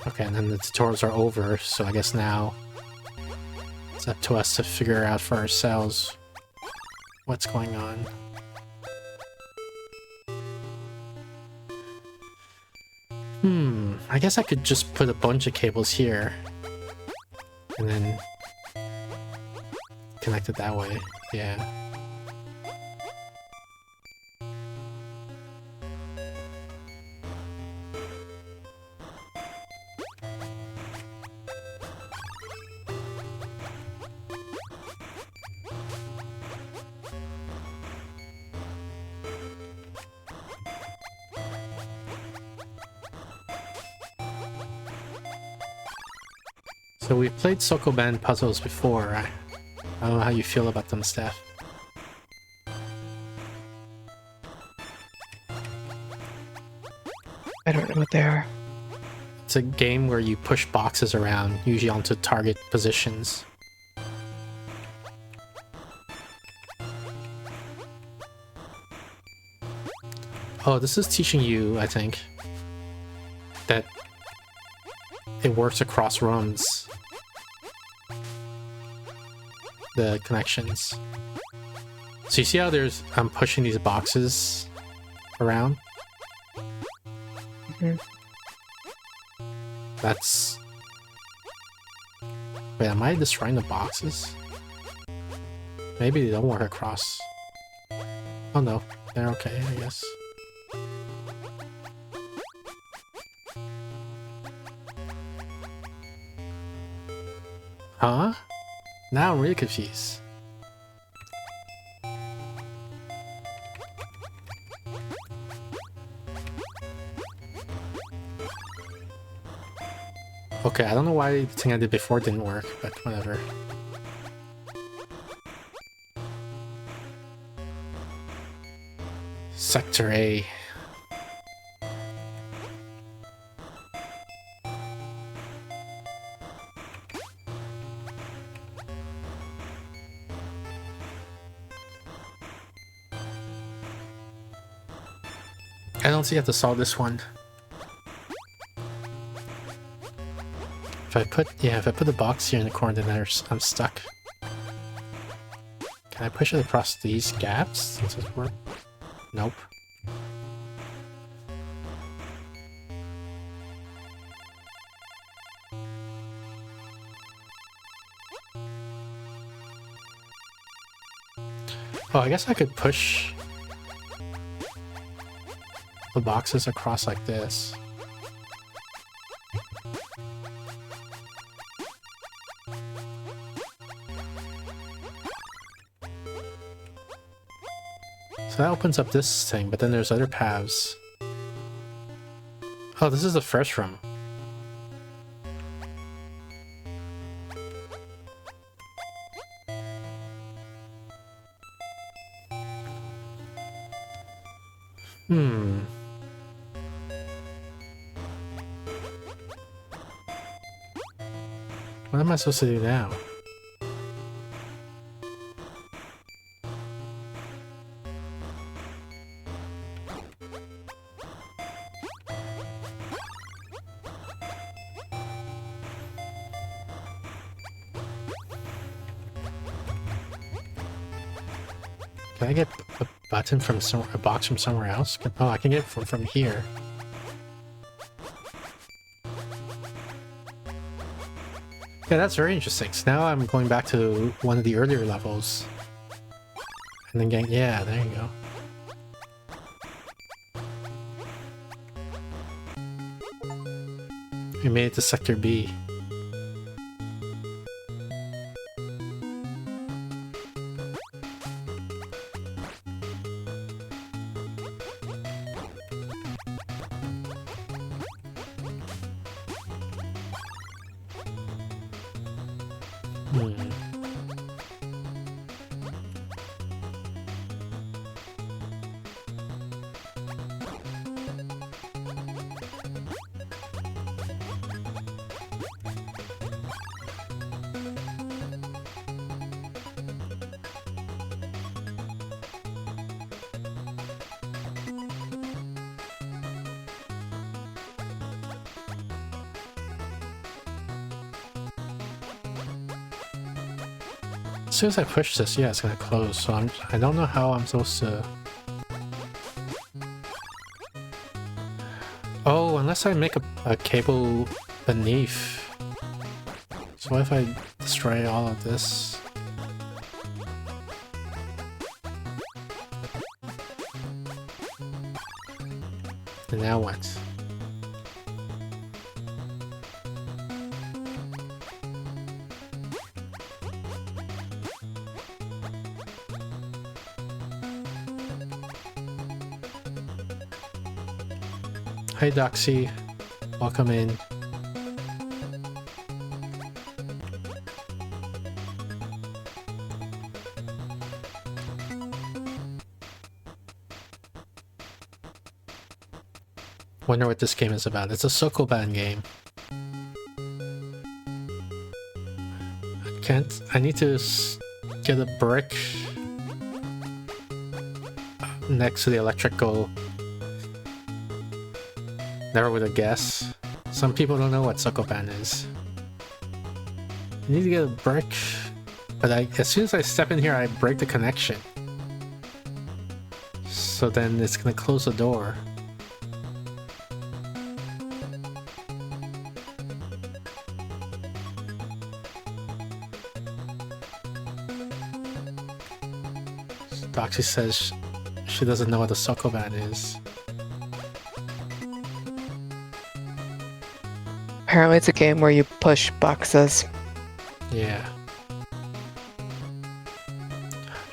Okay, and then the tutorials are over, so I guess now it's up to us to figure out for ourselves what's going on. I guess I could just put a bunch of cables here and then connect it that way. Yeah. So we've played Sokoban puzzles before. I don't know how you feel about them, Steph. I don't know what they are. It's a game where you push boxes around, usually onto target positions. Oh, this is teaching you, I think, that it works across rooms. The connections. So you see how I'm pushing these boxes around? Mm-hmm. That's... Wait, am I destroying the boxes? Maybe they don't work across. Oh no, they're okay, I guess. Huh? Now I'm really confused. Okay, I don't know why the thing I did before didn't work, but whatever. Sector A. I don't see how to solve this one. If I put the box here in the corner, then I'm stuck. Can I push it across these gaps? Does it work? Nope. Oh, I guess I could push the boxes across like this. So that opens up this thing, but then there's other paths. Oh, this is the first room. What am I supposed to do now? Can I get a button from a box from somewhere else? Oh, I can get it from here. Yeah, that's very interesting. So now I'm going back to one of the earlier levels. And then getting... Yeah, there you go. We made it to Sector B. As soon as I push this, yeah, it's gonna close. So I don't know how I'm supposed to. Oh, unless I make a cable beneath. So what if I destroy all of this? And now what? Hi Doxy, welcome in. Wonder what this game is about. It's a Sokoban game. I need to get a brick next to the electrical. Never would have guessed. Some people don't know what Sokoban is. I need to get a brick, but as soon as I step in here, I break the connection. So then it's gonna close the door. Doxy says she doesn't know what a Sokoban is. Apparently it's a game where you push boxes. Yeah.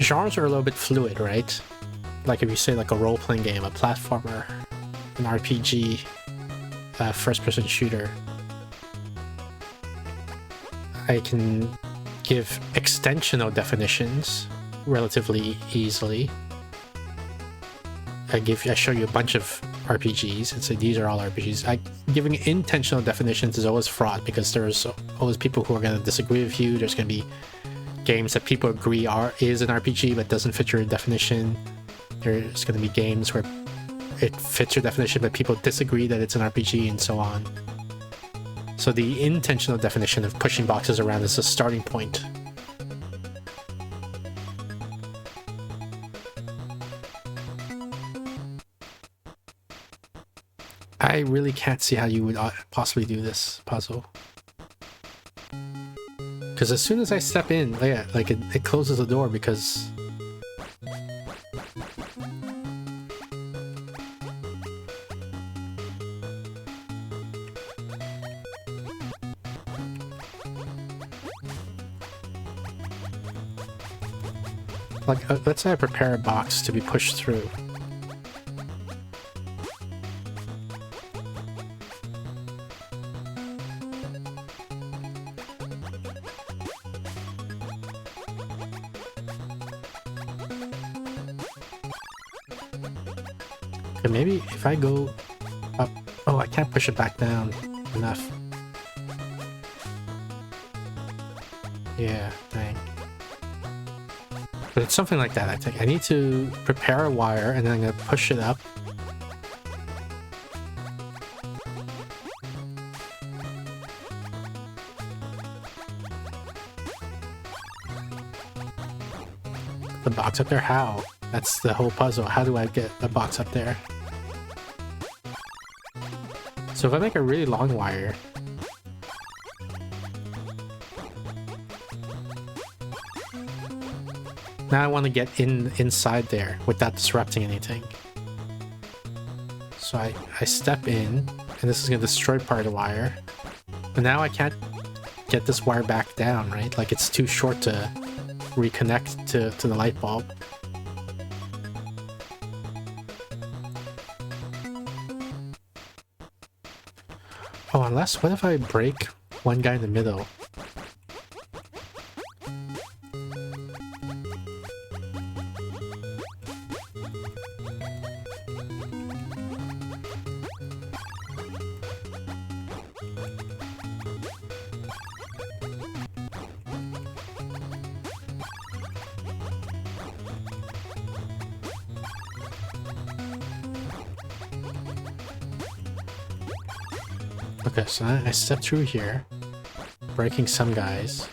Genres are a little bit fluid, right? Like if you say like a role-playing game, a platformer, an RPG, a first-person shooter, I can give extensional definitions relatively easily. I show you a bunch of RPGs and say these are all RPGs. Giving intentional definitions is always fraught because there's always people who are going to disagree with you. There's going to be games that people agree is an RPG but doesn't fit your definition. There's going to be games where it fits your definition but people disagree that it's an RPG and so on. So the intentional definition of pushing boxes around is a starting point. I really can't see how you would possibly do this puzzle. Because as soon as I step in, yeah, like it closes the door because... Like, let's say I prepare a box to be pushed through. Okay, maybe if I go up... Oh, I can't push it back down enough. Yeah, dang. But it's something like that, I think. I need to prepare a wire, and then I'm going to push it up. The box up there? How? That's the whole puzzle. How do I get the box up there? So if I make a really long wire... Now I want to get inside there without disrupting anything. So I step in, And this is gonna destroy part of the wire. But now I can't get this wire back down, right? Like it's too short to reconnect to the light bulb. Oh, unless, what if I break one guy in the middle? Okay, so I step through here, breaking some guys.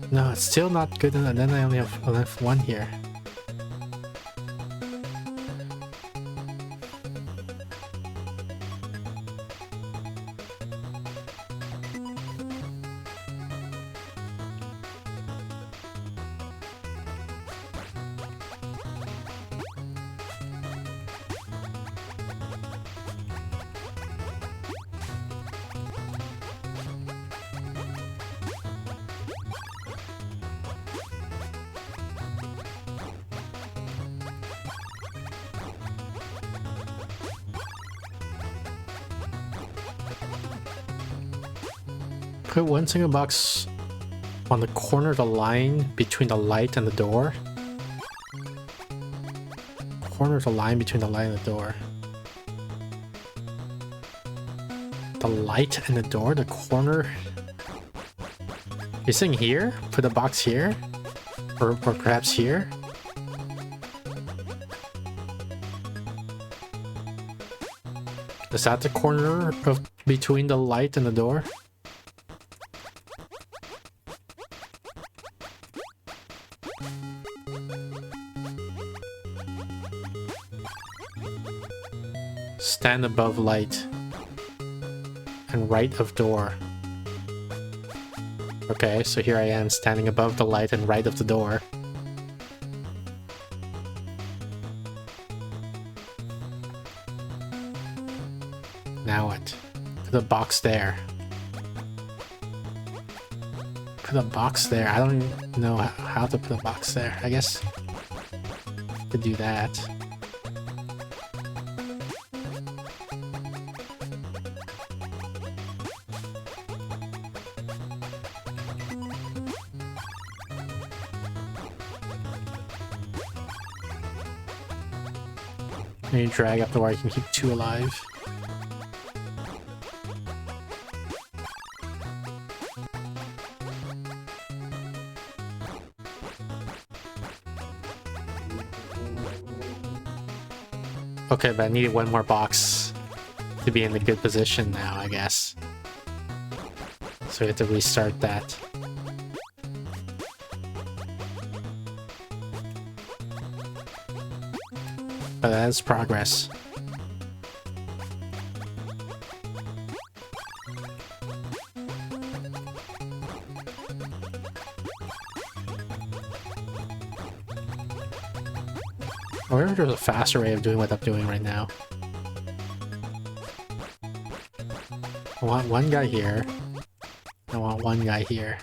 No, it's still not good, and then I only have left one here. Put one single box on the corner of the line between the light and the door. Corner of the line between the light and the door. The light and the door? The corner? You're saying here? Put a box here? Or perhaps here? Is that the corner of between the light and the door? Stand above light and right of door. Okay, so here I am standing above the light and right of the door. Now what? Put a box there. Put a box there. I don't even know how to put a box there. I guess I could do that. And you drag up the wire, you can keep two alive. Okay, but I needed one more box to be in a good position now, I guess. So we have to restart that. But that's progress. I wonder if there's a faster way of doing what I'm doing right now. I want one guy here. I want one guy here.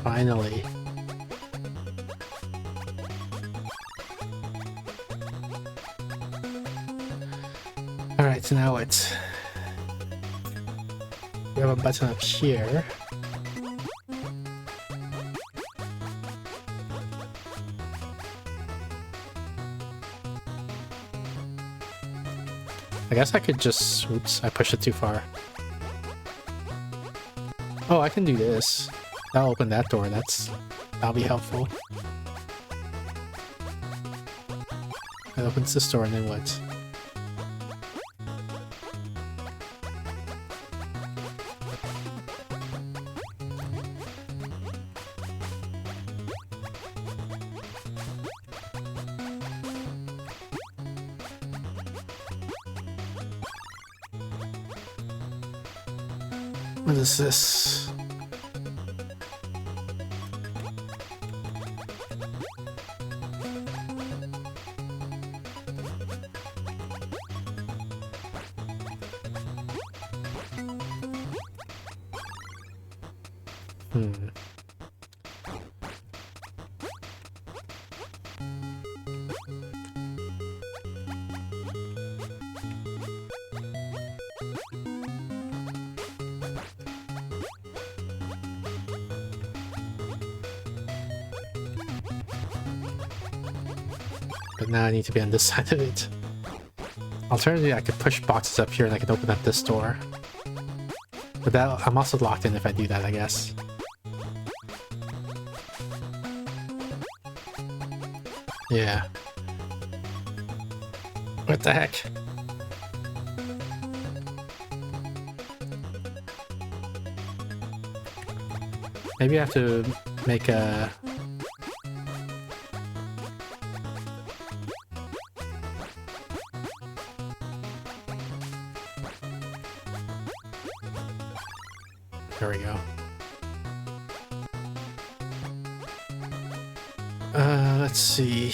Finally. Alright, so now it's... We have a button up here. I guess I could just... Oops, I pushed it too far. Oh, I can do this. That'll open that door, that'll be helpful. It opens the store and then what? What is this? But now I need to be on this side of it. Alternatively, I could push boxes up here and I could open up this door. But that I'm also locked in if I do that, I guess. Yeah. What the heck? Maybe I have to make a... There we go. Let's see.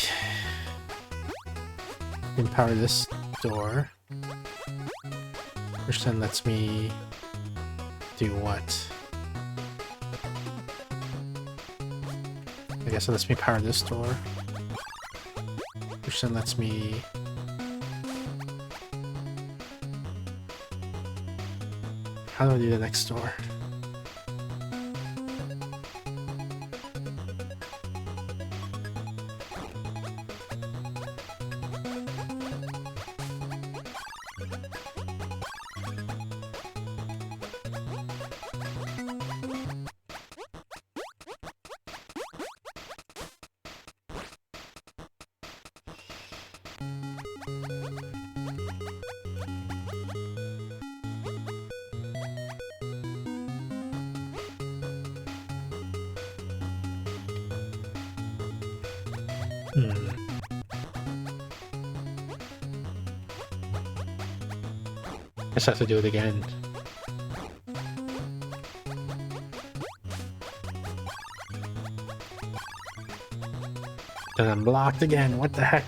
Empower this door. Which then lets me do what? I guess it lets me power this door. Which then lets me... How do I do the next door? Guess I have to do it again. Then I'm blocked again, what the heck?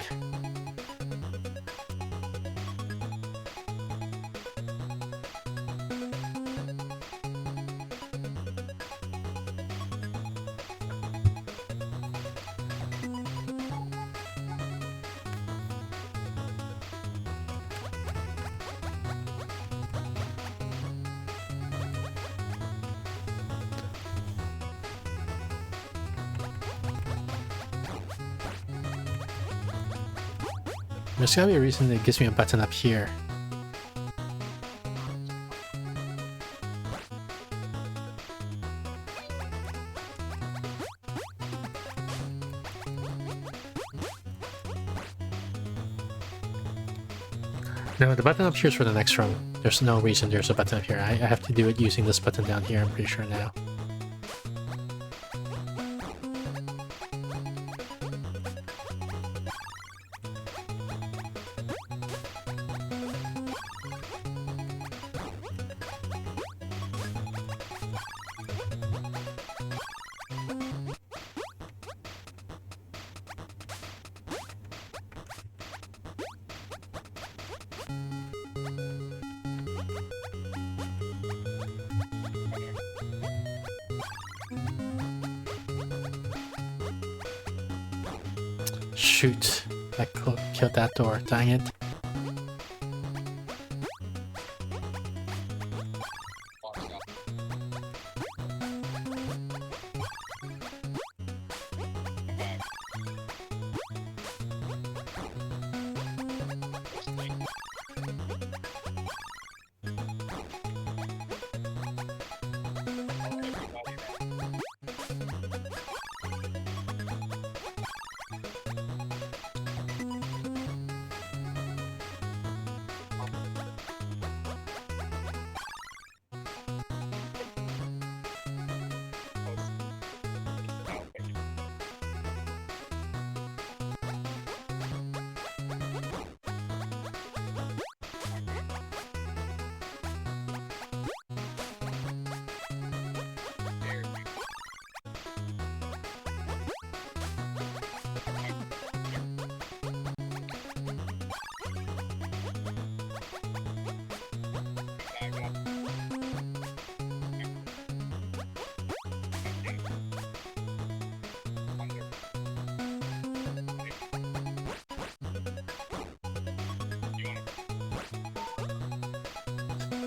There's gotta be a reason that it gives me a button up here. No, the button up here is for the next room. There's no reason there's a button up here. I have to do it using this button down here, I'm pretty sure now. Shoot, that killed that door, dang it.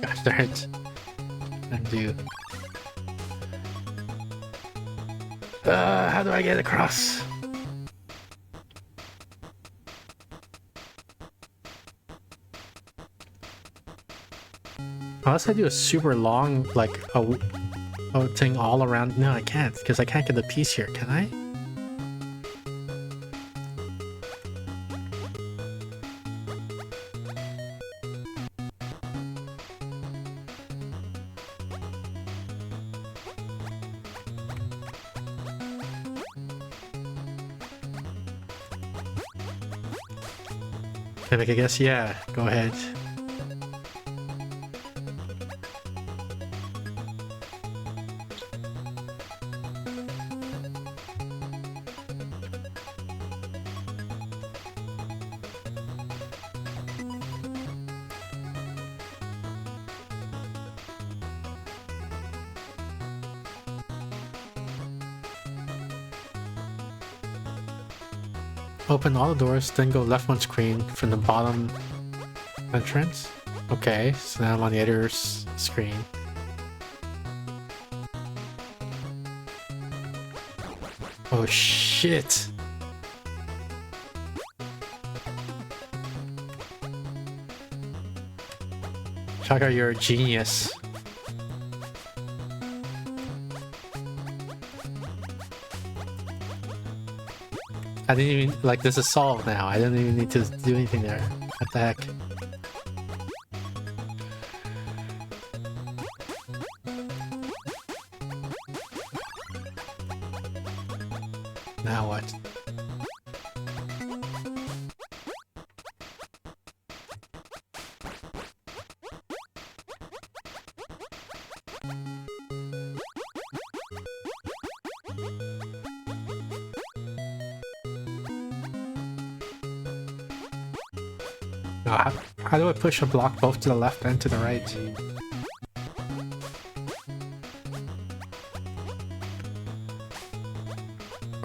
Gosh darn it. Undo. How do I get across? Unless I do a super long, like, a thing all around. No, I can't, because I can't get the piece here, can I? Can I make a guess? Yeah, go ahead. Open all the doors, then go left one screen from the bottom entrance. Okay, so now I'm on the other screen. Oh shit! Shaka, you're a genius. I didn't even, like, this is solved now. I didn't even need to do anything there. What the heck? Now what? How do I push a block both to the left and to the right?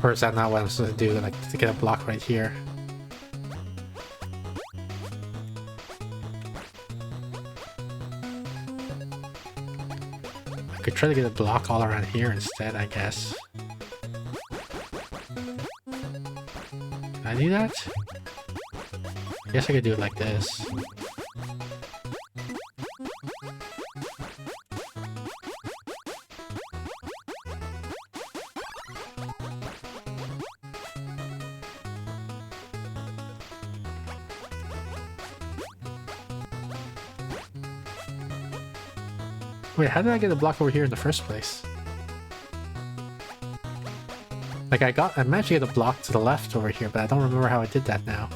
Or is that not what I'm supposed to do? Like, to get a block right here? I could try to get a block all around here instead, I guess. Can I do that? I guess I could do it like this. Wait, how did I get a block over here in the first place? Like, I managed to get a block to the left over here, but I don't remember how I did that now.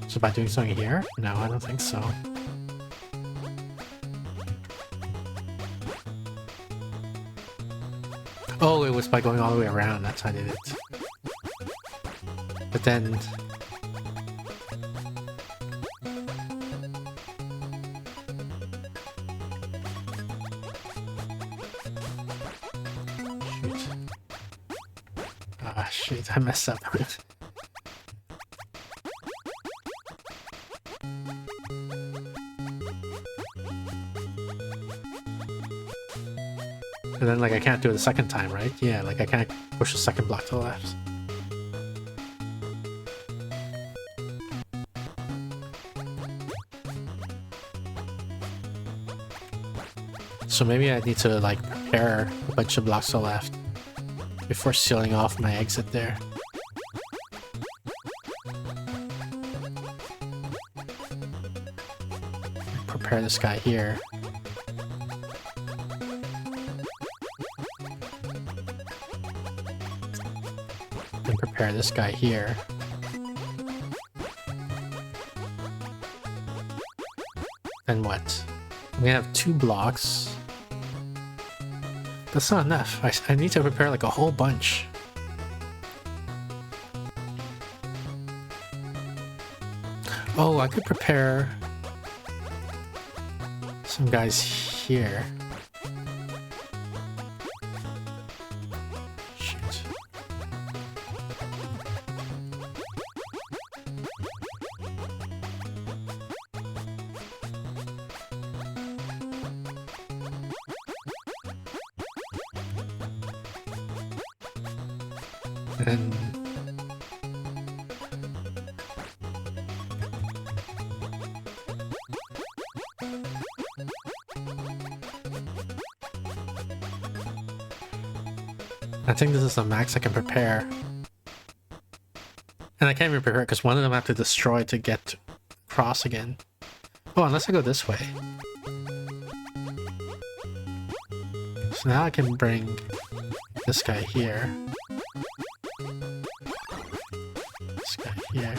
So by doing something here? No, I don't think so. Oh, it was by going all the way around, that's how I did it. But then... Shoot. Ah, shit, I messed up. And then, like, I can't do it the second time, right? Yeah, like, I can't push the second block to the left. So maybe I need to, like, prepare a bunch of blocks to the left before sealing off my exit there. Prepare this guy here. And prepare this guy here. Then what? I'm gonna have 2 blocks. That's not enough. I need to prepare like a whole bunch. Oh, I could prepare some guys here. Shoot. And I think this is the max I can prepare. And I can't even prepare because one of them I have to destroy to get across again. Oh, unless I go this way. So now I can bring this guy here. This guy here.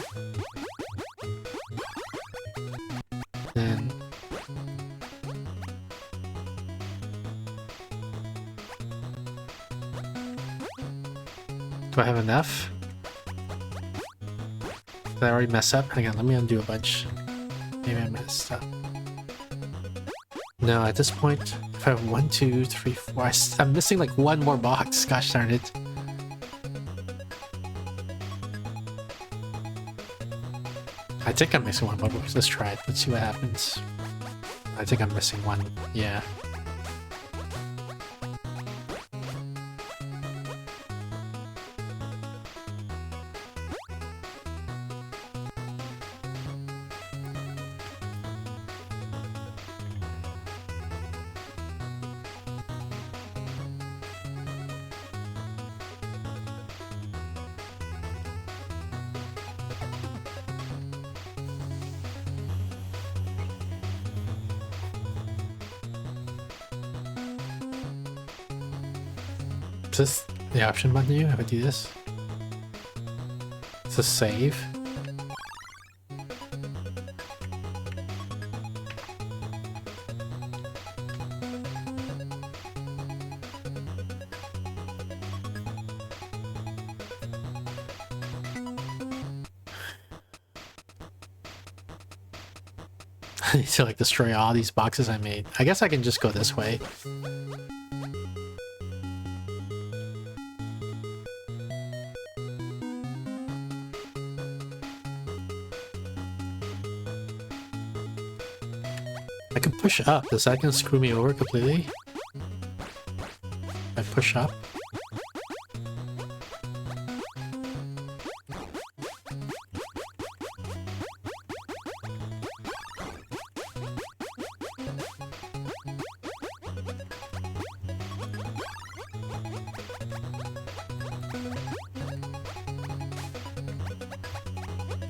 Then do I have enough? Did I already mess up? Hang on, let me undo a bunch. Maybe I messed up. No, at this point, if I have 1, 2, 3, 4, I'm missing like one more box. Gosh darn it. I think I'm missing one more box. Let's try it. Let's see what happens. I think I'm missing one. Yeah. Is this the option button here? If I do this? It's a save. I need to like destroy all these boxes I made. I guess I can just go this way. I can push up. Does that gonna screw me over completely? I push up.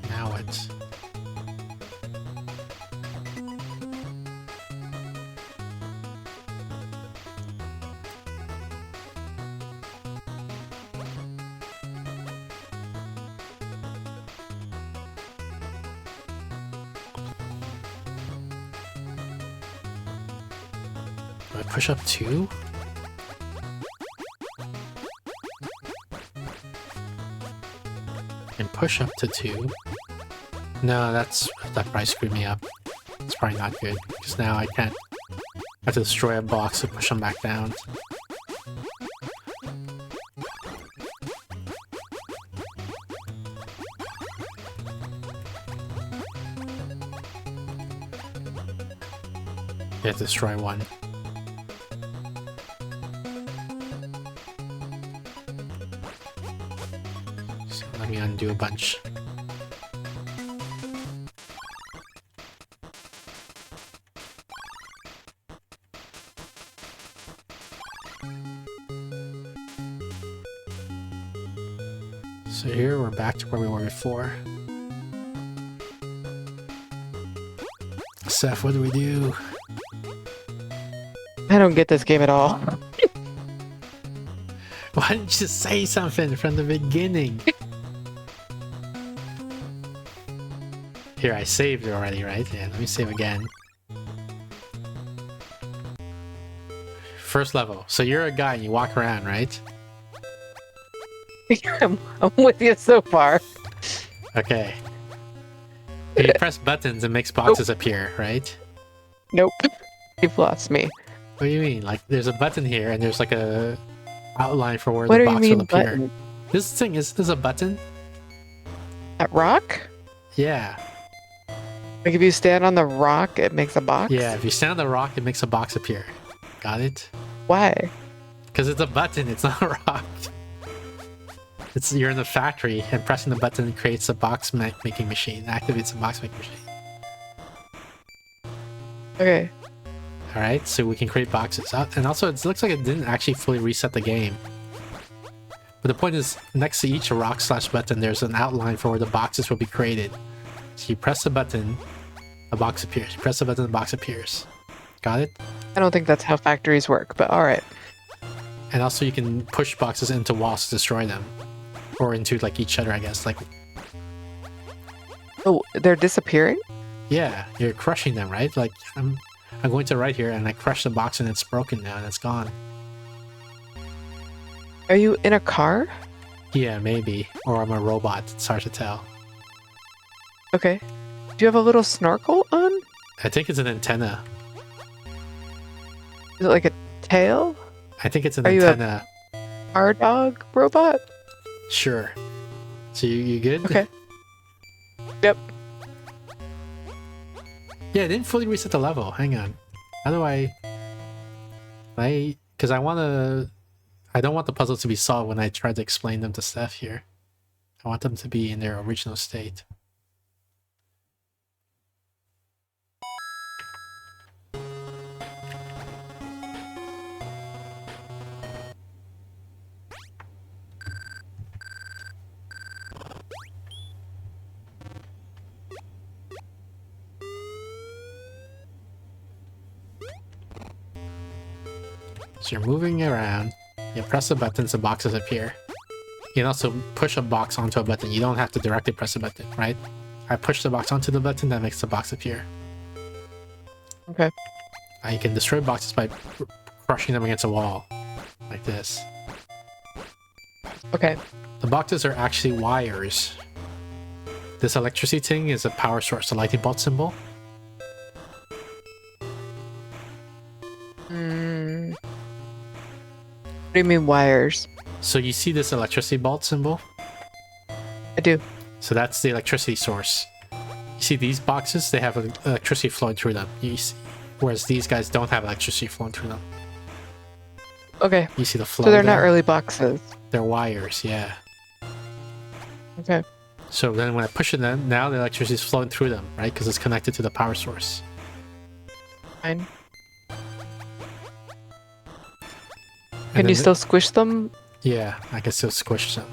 Now what? Do I push up 2? And push up to 2. No, that probably screwed me up. It's probably not good because now I can't. I have to destroy a box to push them back down. You have to destroy one. So let me undo a bunch. So here we're back to where we were before. Steph, what do we do? I don't get this game at all. Why didn't you say something from the beginning? Here, I saved it already, right? Yeah, let me save again. First level. So you're a guy and you walk around, right? I'm with you so far. Okay. And you press buttons, it makes boxes appear, right? Nope. You've lost me. What do you mean? Like, there's a button here, and there's like a outline for where What the do you box will mean appear. button? This thing is a button? That rock? Yeah. Like if you stand on the rock, it makes a box? Yeah, if you stand on the rock, it makes a box appear. Got it? Why? Because it's a button, it's not a rock. You're in the factory, and pressing the button creates a box making machine. Activates a box making machine. Okay. All right, so we can create boxes. And also, it looks like it didn't actually fully reset the game. But the point is, next to each rock / button, there's an outline for where the boxes will be created. So you press the button, a box appears. You press the button, the box appears. Got it? I don't think that's how factories work, but all right. And also, you can push boxes into walls to destroy them, or into like each other, I guess. Like, Oh, they're disappearing? yeah, you're crushing them, right? Like, I'm going to right here, and I crush the box, and it's broken now, and it's gone. Are you in a car? Yeah, maybe. Or I'm a robot. It's hard to tell. Okay. Do you have a little snorkel on? I think it's an antenna. Is it like a tail? I think it's an Are you a- antenna. Our dog robot? Sure. So you good? Okay. Yep. Yeah, it didn't fully reset the level. Hang on. How do I... Because I want to... I don't want the puzzles to be solved when I try to explain them to Steph here. I want them to be in their original state. So you're moving around, you press the buttons, the boxes appear. You can also push a box onto a button. You don't have to directly press a button, right? I push the box onto the button, that makes the box appear. Okay. You can destroy boxes by crushing them against a wall, like this. Okay. The boxes are actually wires. This electricity thing is a power source, the lightning bolt symbol. What do you mean wires? So you see this electricity bolt symbol? I do. So that's the electricity source. You see these boxes, they have electricity flowing through them. Whereas these guys don't have electricity flowing through them. Okay. You see the flow So they're not there? really boxes. They're wires, yeah. Okay. So then when I push it in, now the electricity is flowing through them, right? Because it's connected to the power source. Fine. And Can then you still squish them? Yeah, I can still squish them.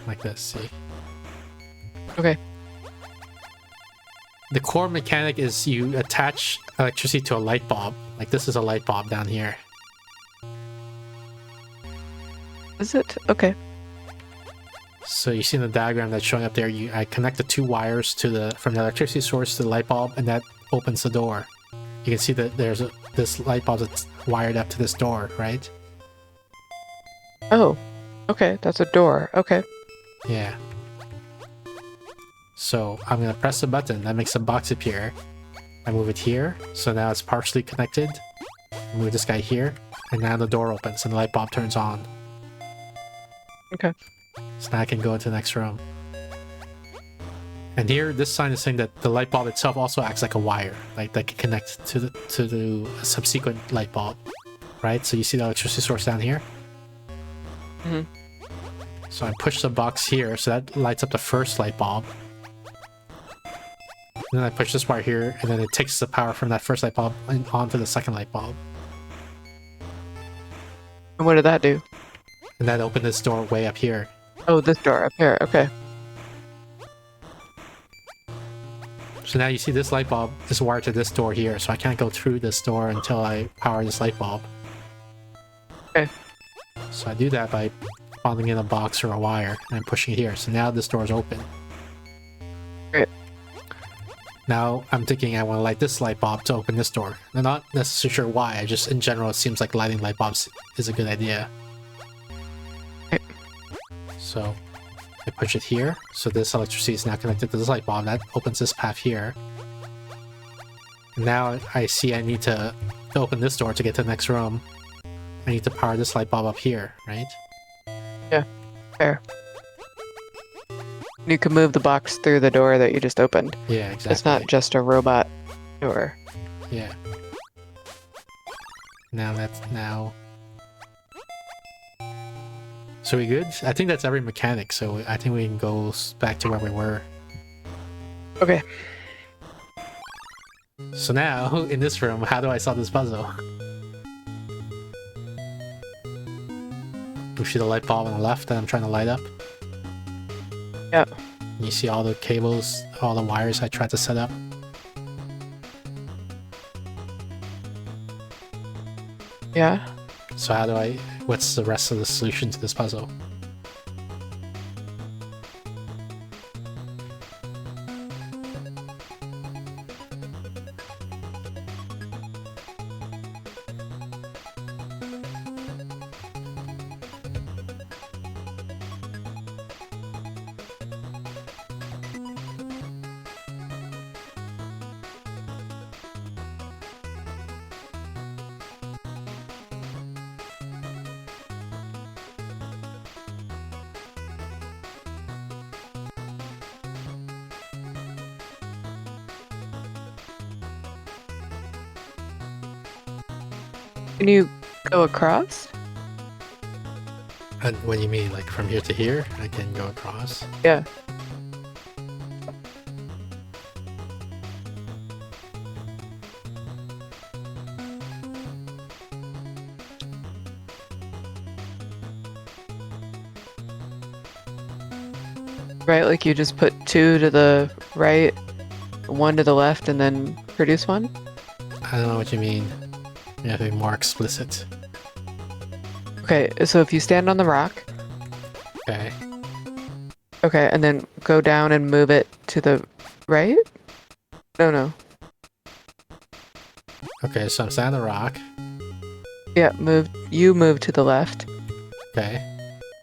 Like this, see? Okay. The core mechanic is you attach electricity to a light bulb. Like this is a light bulb down here. Is it? Okay. So you see in the diagram that's showing up there, I connect the two wires to from the electricity source to the light bulb, and that opens the door. You can see that there's this light bulb that's wired up to this door, right? Oh. Okay. That's a door. Okay. Yeah. So I'm gonna press the button, that makes a box appear. I move it here, so now it's partially connected. Move this guy here, and now the door opens and the light bulb turns on. Okay. So now I can go into the next room. And here, this sign is saying that the light bulb itself also acts like a wire, like that can connect to the subsequent light bulb, right? So you see the electricity source down here. Mm-hmm. So I push the box here, so that lights up the first light bulb. And then I push this wire here, and then it takes the power from that first light bulb and onto the second light bulb. And what did that do? And that opened this door way up here. Oh, this door up here. Okay. So now you see this light bulb is wired to this door here, so I can't go through this door until I power this light bulb. Okay. So I do that by bonding in a box or a wire and pushing it here. So now this door is open. Great. Now I'm thinking I want to light this light bulb to open this door. I'm not necessarily sure why, I just in general it seems like lighting light bulbs is a good idea. Okay. So I push it here, so this electricity is now connected to this light bulb. That opens this path here. Now I see I need to open this door to get to the next room. I need to power this light bulb up here, right? Yeah. Fair. You can move the box through the door that you just opened. Yeah, exactly. It's not just a robot door. Yeah. So we good? I think that's every mechanic, so I think we can go back to where we were. Okay. So now, in this room, how do I solve this puzzle? You see the light bulb on the left that I'm trying to light up? Yeah. You see all the cables, all the wires I tried to set up? Yeah. So how do I... What's the rest of the solution to this puzzle? Can you go across? And what do you mean, like from here to here? I can go across? Yeah. Right, like you just put 2 to the right, 1 to the left, and then produce 1? I don't know what you mean. You have to be more explicit. Okay, so if you stand on the rock, Okay. okay, and then go down and move it to the right? No. Okay, so I'm standing on the rock. Yeah, you move to the left, Okay.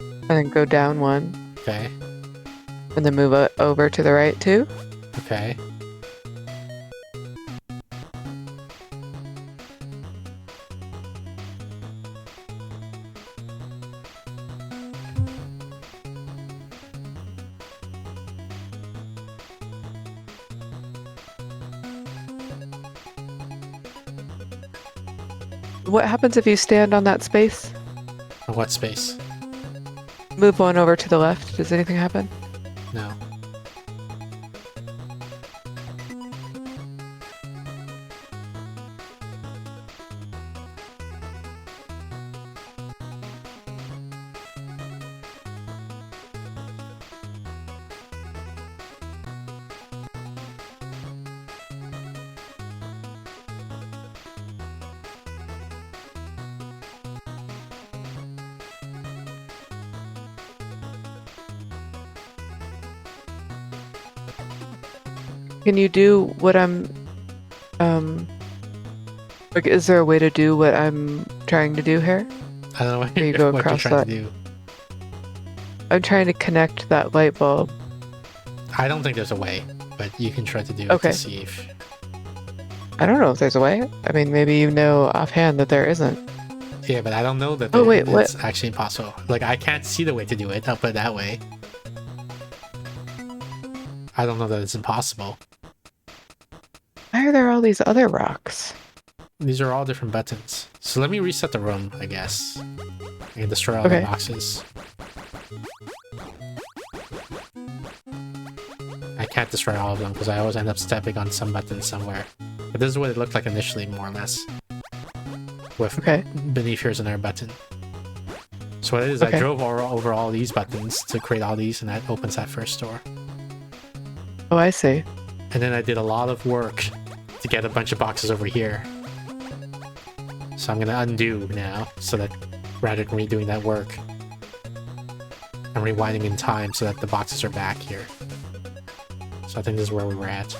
and then go down 1, Okay. and then move over to the right 2? Okay. What happens if you stand on that space? What space? Move 1 over to the left. Does anything happen? No. Can you do what like, is there a way to do what I'm trying to do here? I don't know what There you you're, go what you're across trying that. to do. I'm trying to connect that light bulb. I don't think there's a way, but you can try to do it Okay. to see if... I don't know if there's a way. I mean, maybe you know offhand that there isn't. Yeah, but I don't know that Oh, wait, it's what? actually impossible. Like, I can't see the way to do it, I'll put it that way. I don't know that it's impossible. Why are there all these other rocks? These are all different buttons. So let me reset the room, I guess. I can destroy all Okay. the boxes. I can't destroy all of them because I always end up stepping on some button somewhere. But this is what it looked like initially, more or less. With Okay. beneath here's another button. So what it is, I Okay. drove over all these buttons to create all these, and that opens that first door. Oh, I see. And then I did a lot of work to get a bunch of boxes over here. So I'm gonna undo now, so that rather than redoing that work, I'm rewinding in time so that the boxes are back here. So I think this is where we were at.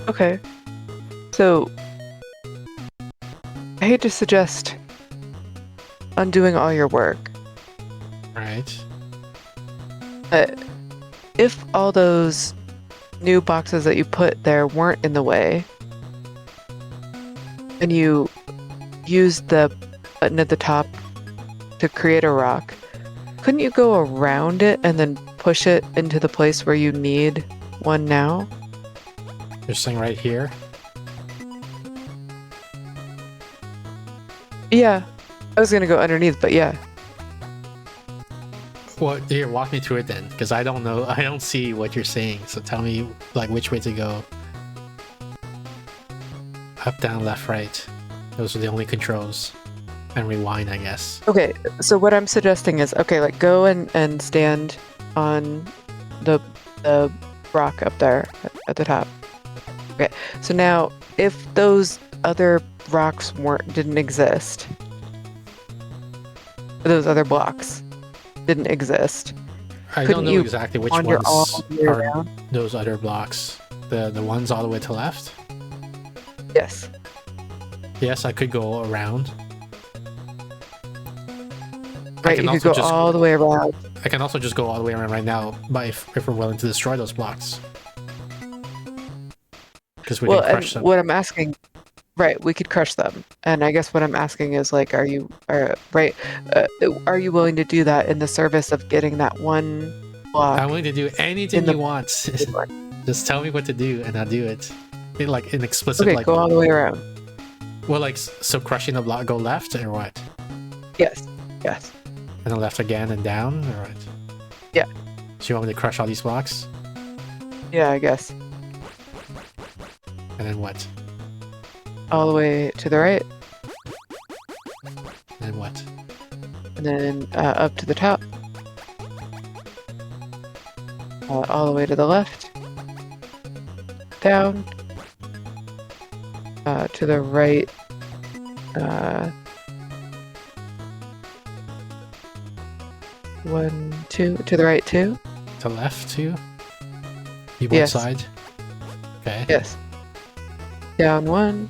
Okay. So I hate to suggest undoing all your work, Right. but if all those new boxes that you put there weren't in the way, and you used the button at the top to create a rock, couldn't you go around it and then push it into the place where you need one now? You're saying right here? Yeah. I was gonna go underneath, but yeah. Well, here, walk me through it then, because I don't know. I don't see what you're saying. So tell me, like, which way to go. Up, down, left, right. Those are the only controls. And rewind, I guess. Okay, so what I'm suggesting is, okay, like go and stand on the rock up there at the top. Okay, so now if those other rocks didn't exist, those other blocks didn't exist, I couldn't don't know you exactly which wander all ones the way are around? those other blocks. The ones all the way to left? Yes. Yes, I could go around. Right, you could go all the way around. I can also just go all the way around right now, but if we're willing to destroy those blocks. Because we Well, can and crush them. what I'm asking, right, we could crush them. And I guess what I'm asking is like, are you willing to do that in the service of getting that one block? I'm willing to do anything in the- you want. Just tell me what to do and I'll do it. Like an explicit, Okay, like, go all the way around. well, like, so crushing the block, go left or what? Yes. Yes. And then left again and down, or what? Yeah. So you want me to crush all these blocks? Yeah, I guess. And then what? All the way to the right, And then what? and then up to the top. All the way to the left. Down. To the right. One, two, to the right, two. To left too? You Yes. one side? Okay. Yes. Down one.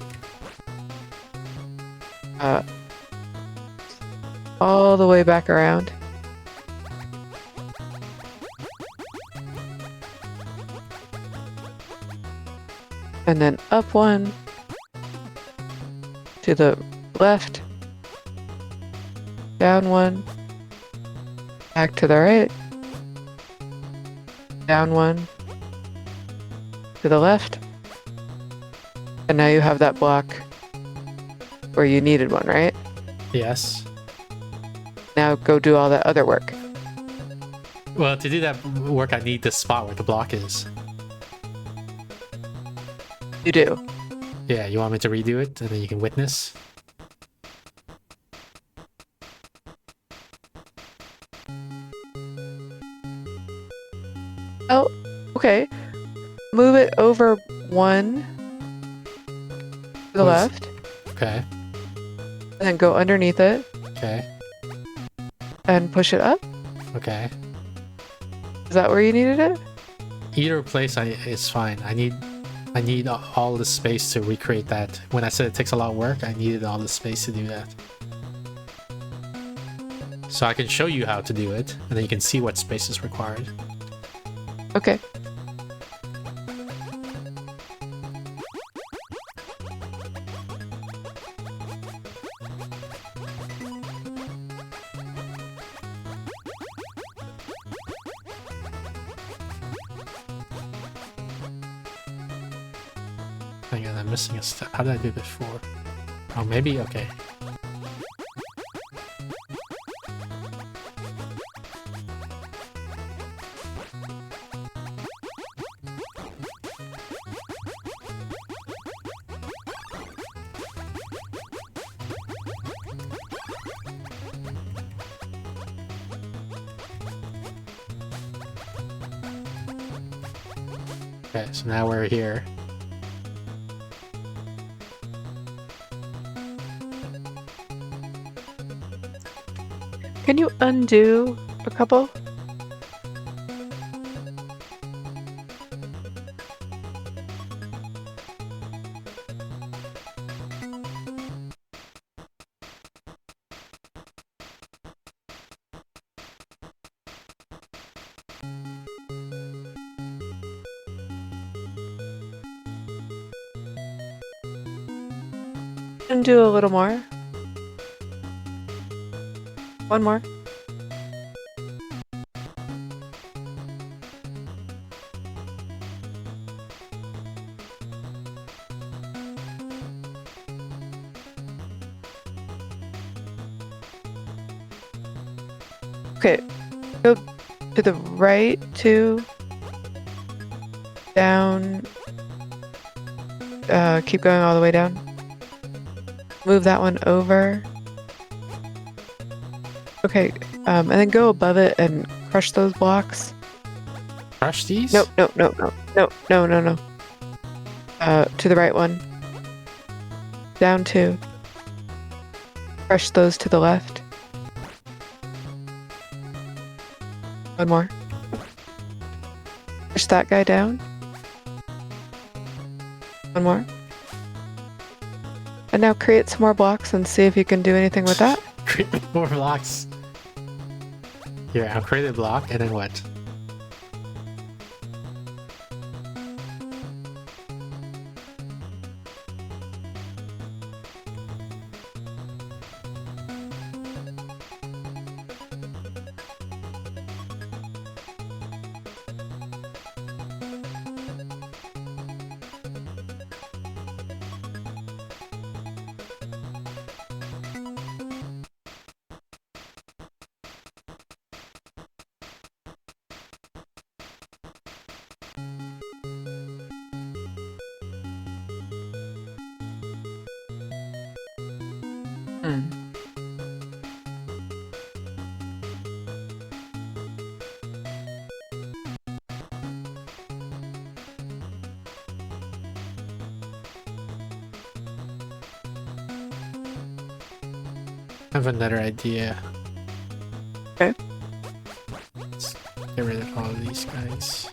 All the way back around. And then up one. To the left. Down one. Back to the right. Down one. To the left. And now you have that block where you needed one, right? Yes. Now go do all that other work. Well, to do that work, I need the spot where the block is. You do. Yeah, you want me to redo it and then you can witness? Oh, okay. Move it over one to the What is- left, Okay. and then go underneath it Okay. and push it up. Okay. Is that where you needed it? Either place is fine. I need all the space to recreate that. When I said it takes a lot of work, I needed all the space to do that. So I can show you how to do it, and then you can see what space is required. Okay. Hang on, I'm missing a step. How did I do it before? Oh, maybe? Okay. Okay, so now we're here. Can you undo a couple? And do a little more. One more. Okay, go to the right, two, down, keep going all the way down. Move that one over. Okay, and then go above it and crush those blocks. Crush these? Nope, nope, nope, nope, nope, no, no, no. To the right one. Down two. Crush those to the left. One more. Push that guy down. One more. And now create some more blocks and see if you can do anything with that. Create more blocks. Here, I'll create a block and then what? I have another idea. Okay. Let's get rid of all of these guys.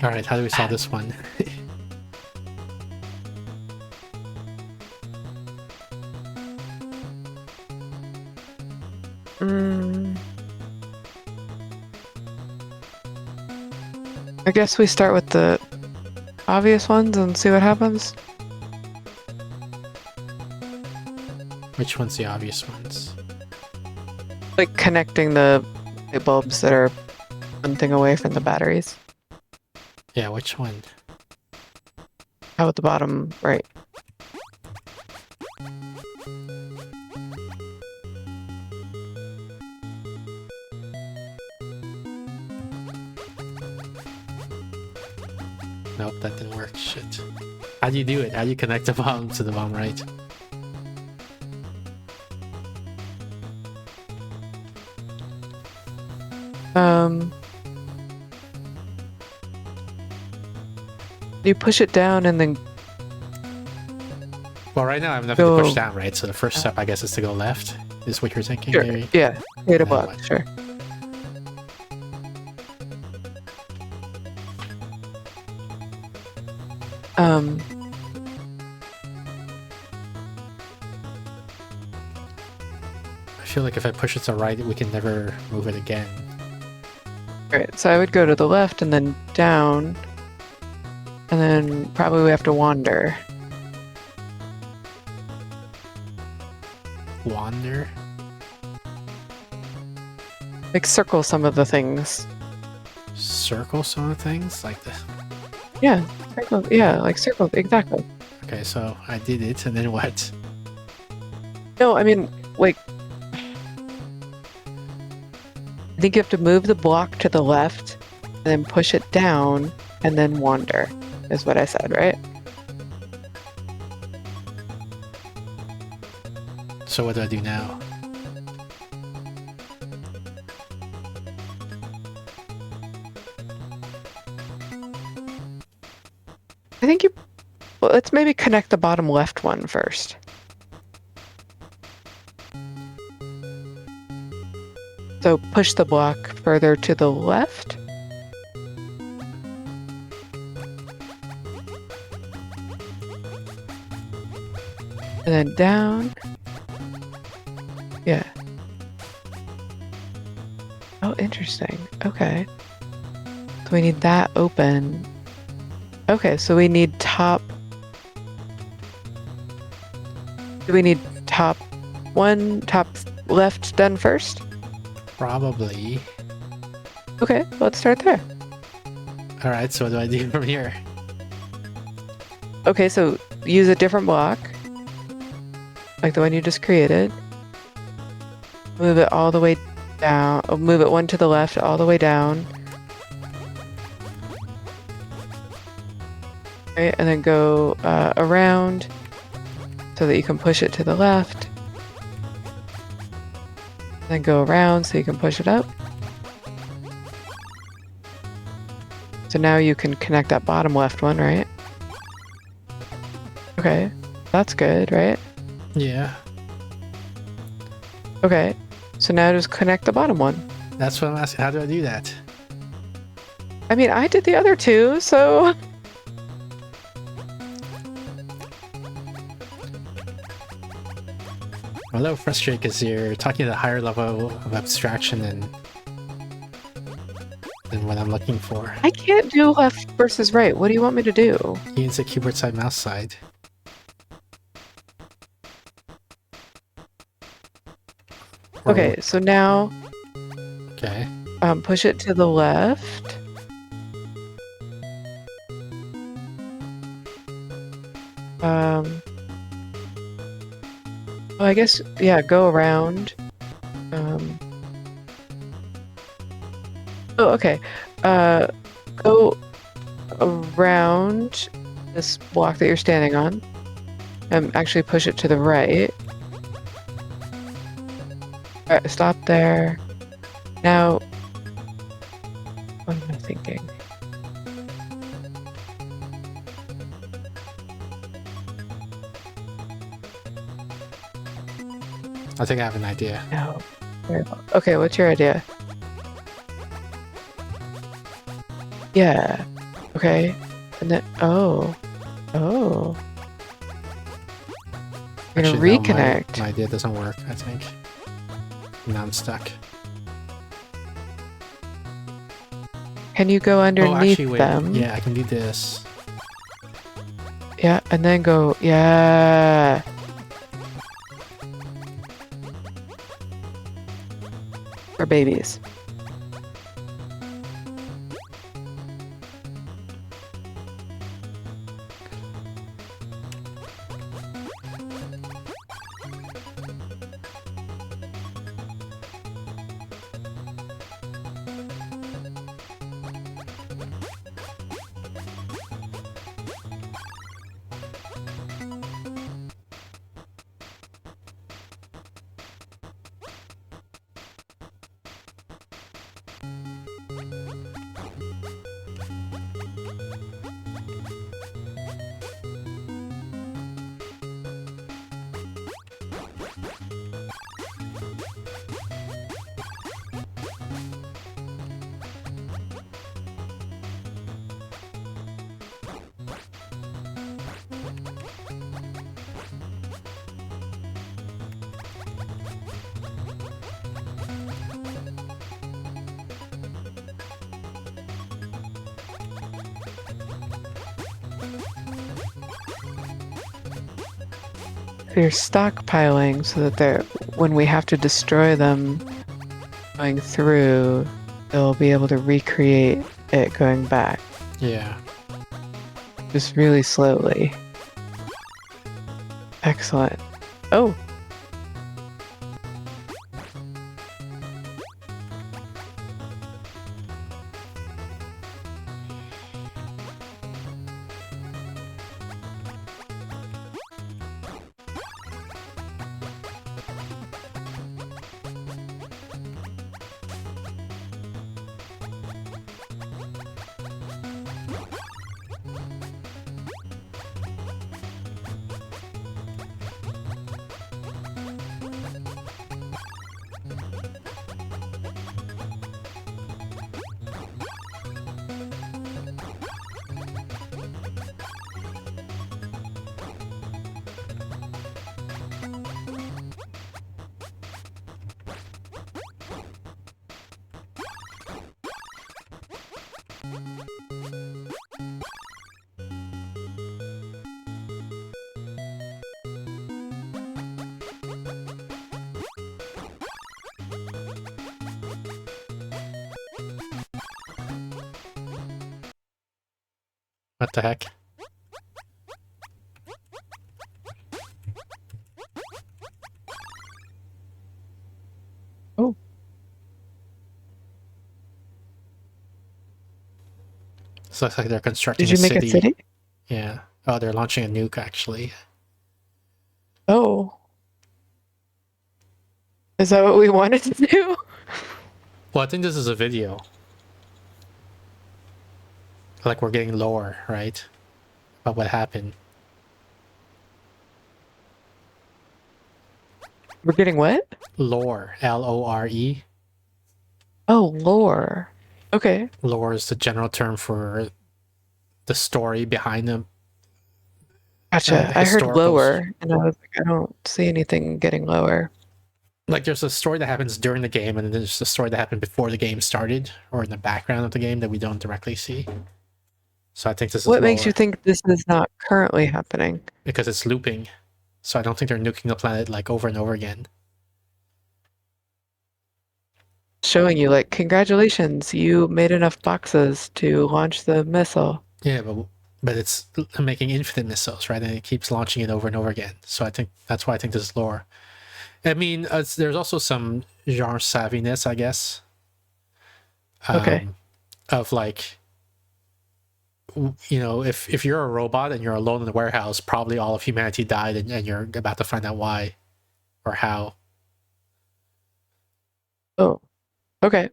Alright, how do we solve this one? I guess we start with the obvious ones and see what happens. Which one's the obvious ones? Like connecting the light bulbs that are one thing away from the batteries. Yeah, which one? How at the bottom right? Nope, that didn't work. Shit. How do you do it? How do you connect the bottom to the bottom right? You push it down and then Well, right now I have nothing to push Go- down, right? So the first step, I guess, is to go left. Is what you're thinking, sure, maybe? yeah, create a Then block, what? sure. I feel like if I push it to right, we can never move it again. Right, so I would go to the left and then down, and then probably we have to wander. Wander? Like circle some of the things. Circle some of the things? Like the... Yeah, circle. Yeah, like circle. Exactly. Okay, so I did it, and then what? No, I mean, like, I think you have to move the block to the left, and then push it down, and then wander, is what I said, right? So what do I do now? I think you. Well, let's maybe connect the bottom left one first. So push the block further to the left. And then down. Yeah. Oh, interesting. Okay. So we need that open. Okay, so we need top. Do we need top left done first? Probably. Okay, let's start there. All right. So what do I do from here? Okay, so use a different block, like the one you just created. Move it all the way down. Oh, move it one to the left, all the way down. Right, and then go around so that you can push it to the left. Then go around so you can push it up. So now you can connect that bottom left one, right? Okay, that's good, right? Yeah. Okay, so now just connect the bottom one. That's what I'm asking. How do I do that? I mean, I did the other two, so... I'm a little frustrated because you're talking at a higher level of abstraction than what I'm looking for. I can't do left versus right. What do you want me to do? You can say keyboard side, mouse side. Okay, so now Okay. push it to the left. Well, I guess, yeah, go around. Oh, okay. Go around this block that you're standing on. Actually push it to the right. Alright, stop there. Now, what am I thinking? I think I have an idea. No. Very well. Okay, what's your idea? Yeah. Okay. And then, oh. You're gonna Actually, no, reconnect. my idea doesn't work, I think. Now I'm stuck. Can you go underneath Oh, actually, wait. them? Yeah, I can do this. Yeah, and then go, yeah. For babies. So you're stockpiling so that they're, when we have to destroy them going through, they'll be able to recreate it going back. Yeah. Just really slowly. Excellent. Oh! What the heck? Oh, This looks like they're constructing did a you make a city. city? Yeah. Oh, they're launching a nuke, actually. Oh. Is that what we wanted to do? Well, I think this is a video. Like, we're getting lower, right? About what happened. We're getting what? Lore. Lore. Oh, lore. Okay. Lore is the general term for the story behind them. Gotcha. I heard Historical. lower, and I was like, I don't see anything getting lower. Like, there's a story that happens during the game, and then there's a story that happened before the game started, or in the background of the game that we don't directly see. So I think this is What makes lower you think this is not currently happening? because it's looping. So I don't think they're nuking the planet like over and over again. Showing you, like, congratulations, you made enough boxes to launch the missile. Yeah, but it's making infinite missiles, right? And it keeps launching it over and over again. So I think that's why I think this is lore. I mean, there's also some genre savviness, I guess. Okay. Of like, you know, if you're a robot and you're alone in the warehouse, probably all of humanity died, and you're about to find out why or how. Oh, okay.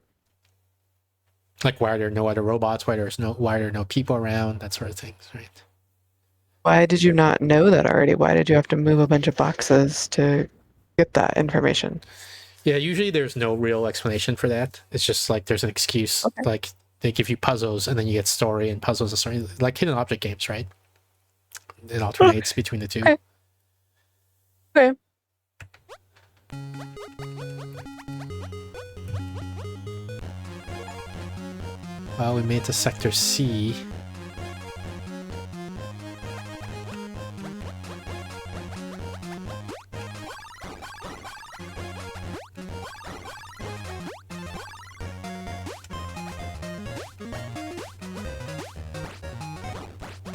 Like, why are there no other robots? Why are there no people around? That sort of things, right? Why did you not know that already? Why did you have to move a bunch of boxes to get that information? Yeah, usually there's no real explanation for that. It's just like there's an excuse. Okay. Like, they give you puzzles and then you get story and puzzles and story. Like hidden object games, right? It alternates between the two. Okay. Okay. Well, we made to Sector C.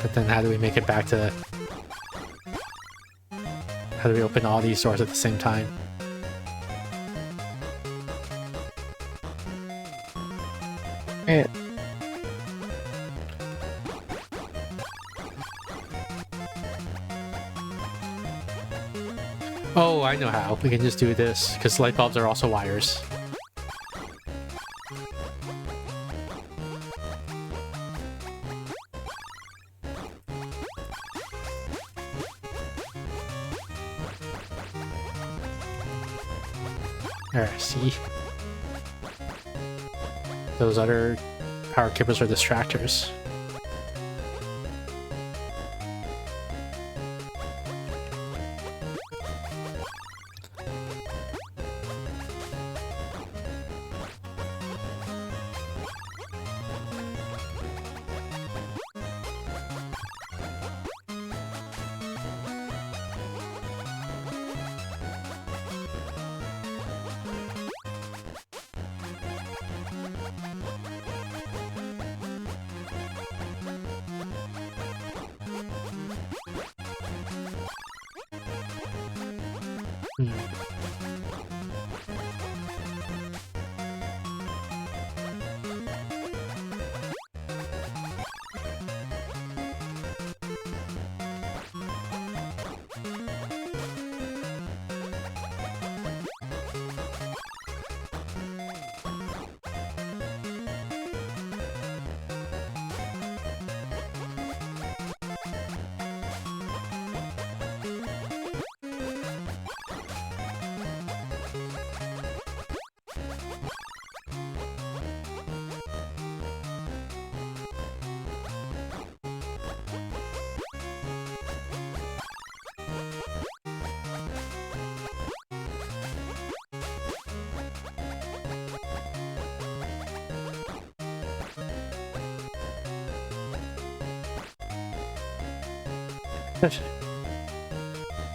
But then how do we make it back to... How do we open all these doors at the same time? Right. Oh, I know how. We can just do this, because light bulbs are also wires. There, see? Those other power cables are distractors.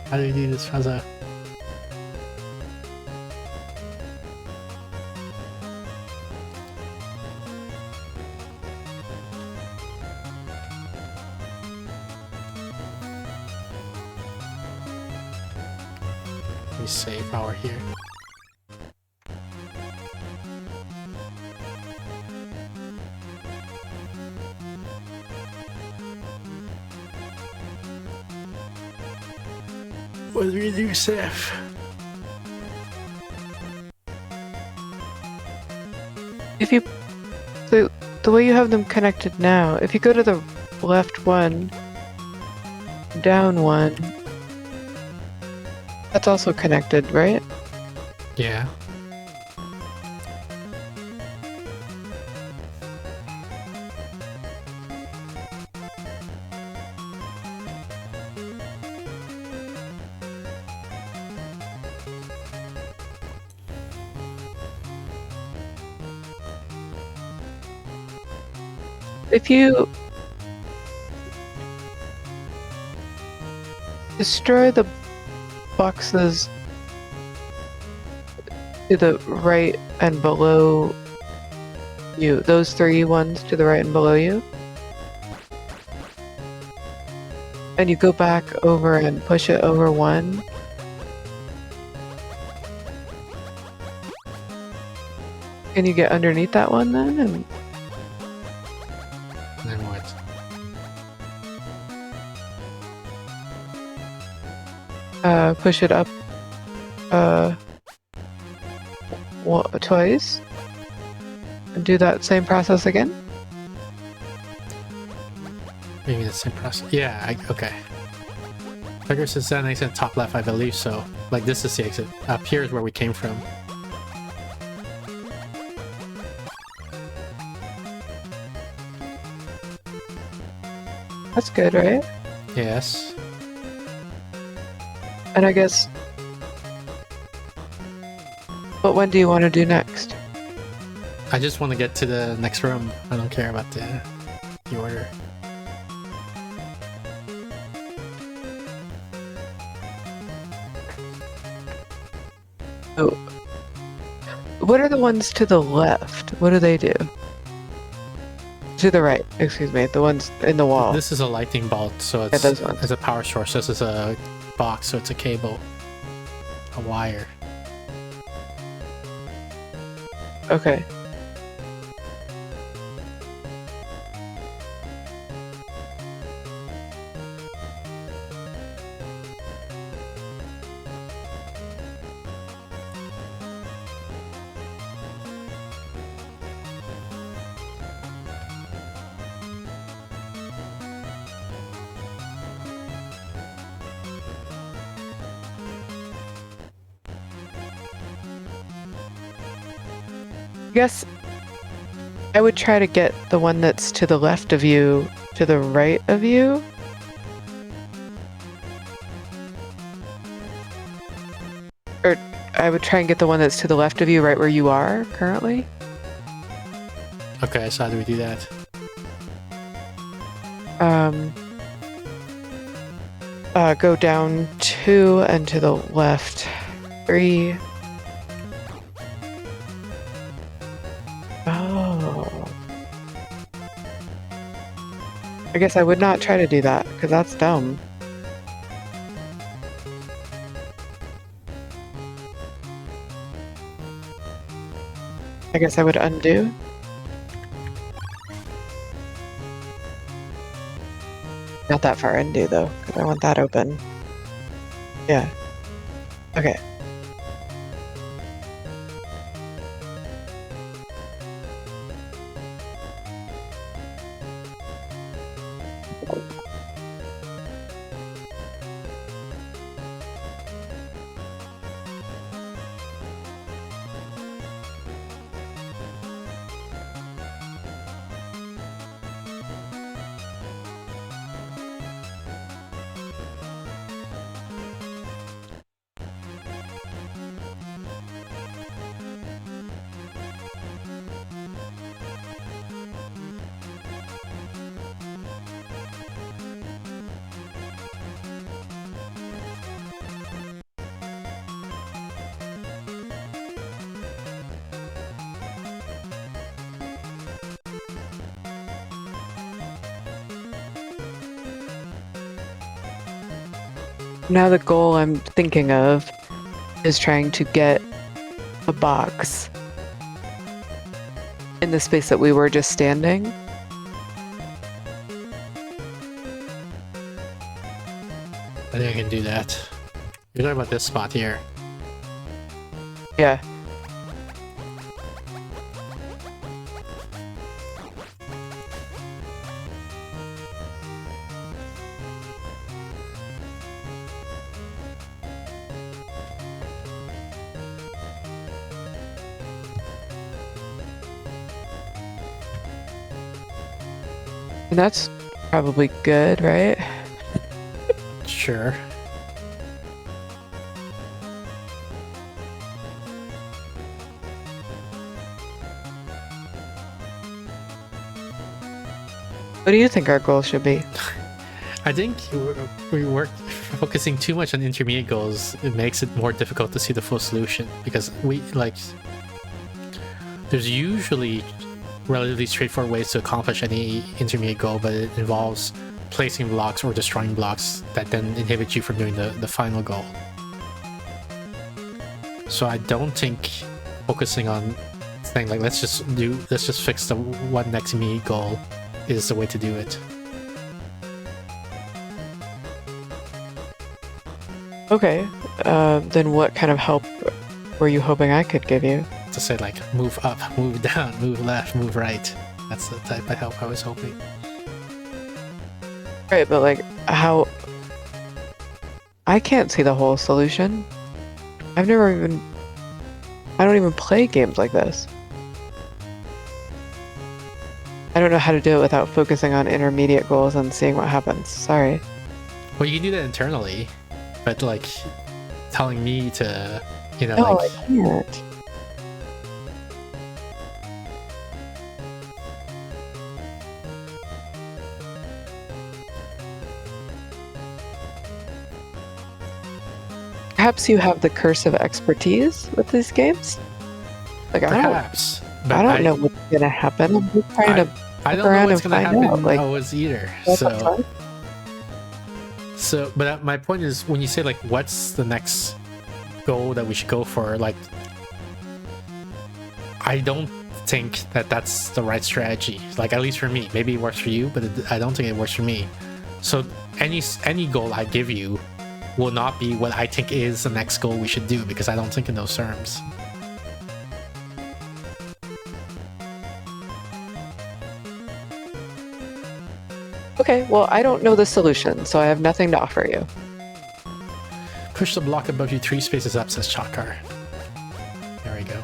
How do we do this, Faza? me save while we're here. What do we do, Steph? If you, the way you have them connected now, if you go to the left one, down one, that's also connected, right? Yeah. If you destroy the boxes to the right and below you, those 3 ones to the right and below you, and you go back over and push it over one, can you get underneath that one then? And Then what? push it up twice and do that same process again. Maybe the same process. Yeah, okay. Figures is an exit top left, I believe so. Like, this is the exit. Up here is where we came from. That's good, right? Yes. And I guess, but when do you want to do next? I just want to get to the next room. I don't care about the order. Oh, what are the ones to the left? What do they do? To the right, excuse me, the ones in the wall. This is a lightning bolt, so Yeah, it's, those ones. it's a power source. This is a box, so it's a cable. A wire. Okay. I guess I would try to get the one that's to the left of you to the right of you. Or I would try and get the one that's to the left of you right where you are currently. Okay, so how do we do that? Go down 2 and to the left 3. Oh. I guess I would not try to do that, because that's dumb. I guess I would undo. Not that far undo, though, because I want that open. Yeah. Okay. Now the goal I'm thinking of is trying to get a box in the space that we were just standing. I think I can do that. You're talking about this spot here. Yeah. And that's probably good, right? Sure. What do you think our goal should be? I think we work focusing too much on intermediate goals. It makes it more difficult to see the full solution because there's usually relatively straightforward ways to accomplish any intermediate goal, but it involves placing blocks or destroying blocks that then inhibit you from doing the final goal. So I don't think focusing on saying like let's just fix the one next immediate goal is the way to do it. Okay, then what kind of help were you hoping I could give you? To say like move up, move down, move left, move right. That's the type of help I was hoping. Right, but like how... I can't see the whole solution. I don't even play games like this. I don't know how to do it without focusing on intermediate goals and seeing what happens. Sorry. Well, you can do that internally, but like telling me to, No, like I can't. Perhaps you have the curse of expertise with these games? Like, perhaps. But I don't know what's gonna happen. I'm just trying to I don't look know around what's and gonna find happen out. Like, always either. what's fun? But my point is when you say like what's the next goal that we should go for, like I don't think that that's the right strategy. Like at least for me, maybe it works for you, but I don't think it works for me. So any goal I give you will not be what I think is the next goal we should do because I don't think in those terms. Okay, well, I don't know the solution, so I have nothing to offer you. Push the block above you 3 spaces up, says Chakar. There we go.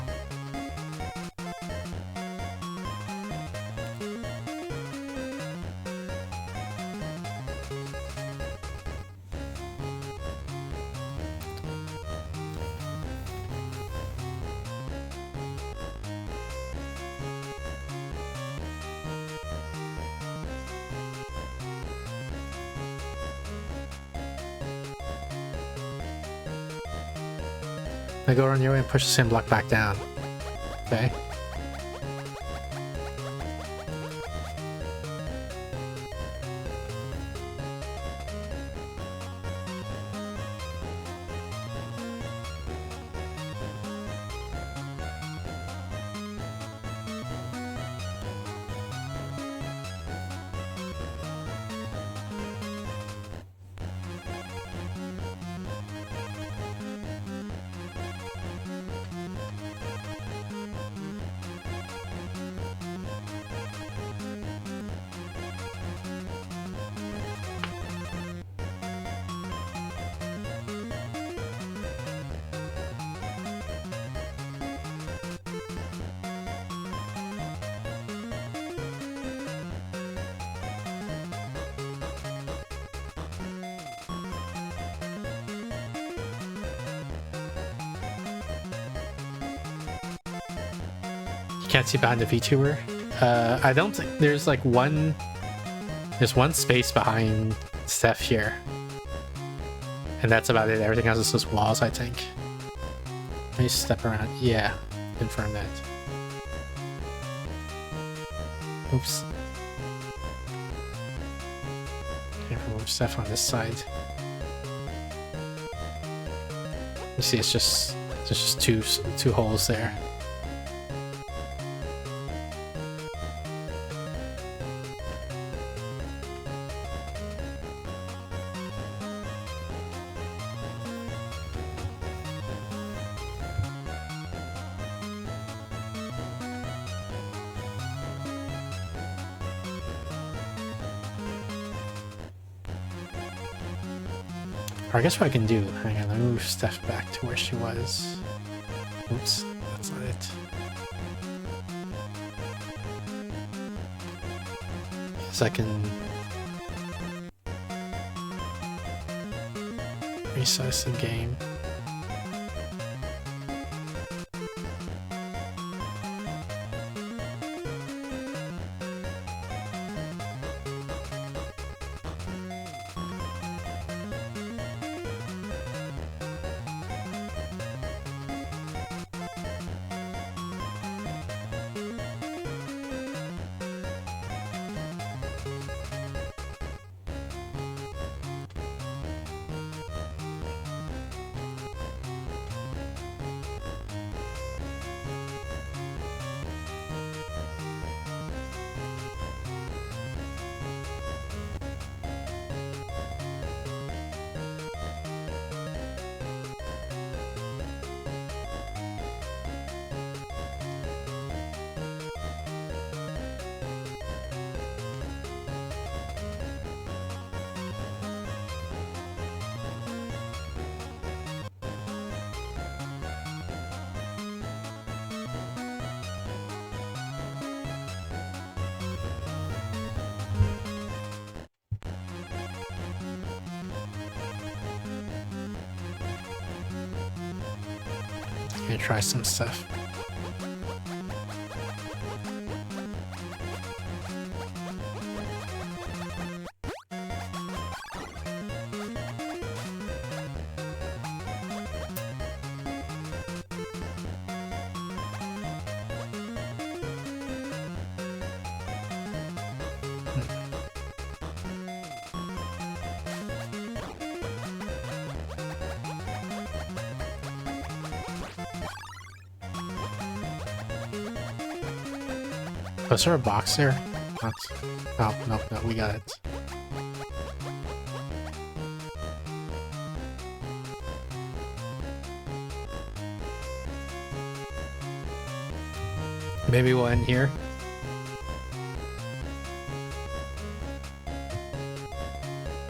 Now go around your way and push the same block back down. Okay. Can't see behind the VTuber. I don't think there's like there's one space behind Steph here. And that's about it. Everything else is just walls, I think. Let me step around. Yeah, confirm that. Oops. Can't remove Steph on this side. You see, it's just two holes there. Or I guess what I can do, hang on, let me move Steph back to where she was. Oops, that's not it. So I can resize the game. Gonna try some stuff. Was there a box there? Oh, no, we got it. Maybe we'll end here.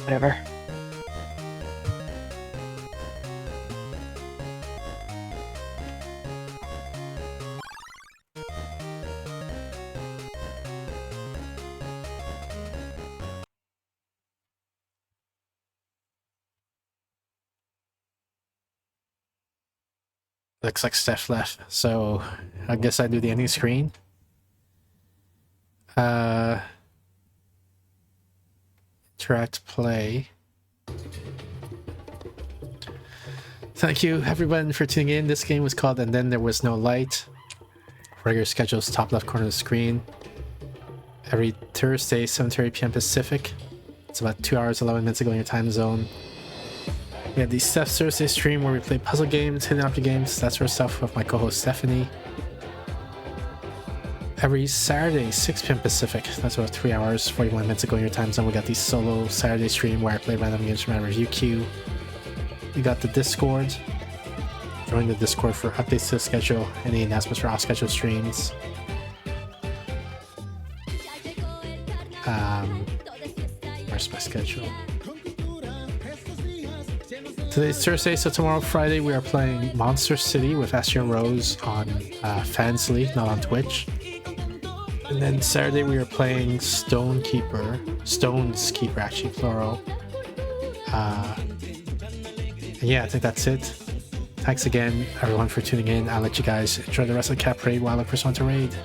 Whatever. Looks like Steph left, so I guess I do the ending screen. Interact, play. Thank you everyone for tuning in. This game was called And Then There Was No Light. Regular schedule's top left corner of the screen. Every Thursday, 7:30 p.m. Pacific. It's about 2 hours, 11 minutes ago in your time zone. We have the Steph Thursday stream where we play puzzle games, hidden object games, that sort of stuff with my co-host Stephanie. Every Saturday, 6 p.m. Pacific, that's about 3 hours, 41 minutes ago in your time zone, we got the solo Saturday stream where I play random games from my review queue. We got the Discord. Join the Discord for updates to the schedule, any announcements for off-schedule streams. Where's my schedule? Today's Thursday, so tomorrow, Friday, we are playing Monster City with Astrid and Rose on Fansly, not on Twitch. And then Saturday, we are playing Stones Keeper, actually, plural. And yeah, I think that's it. Thanks again, everyone, for tuning in. I'll let you guys enjoy the rest of the cap raid while I look for someone to raid.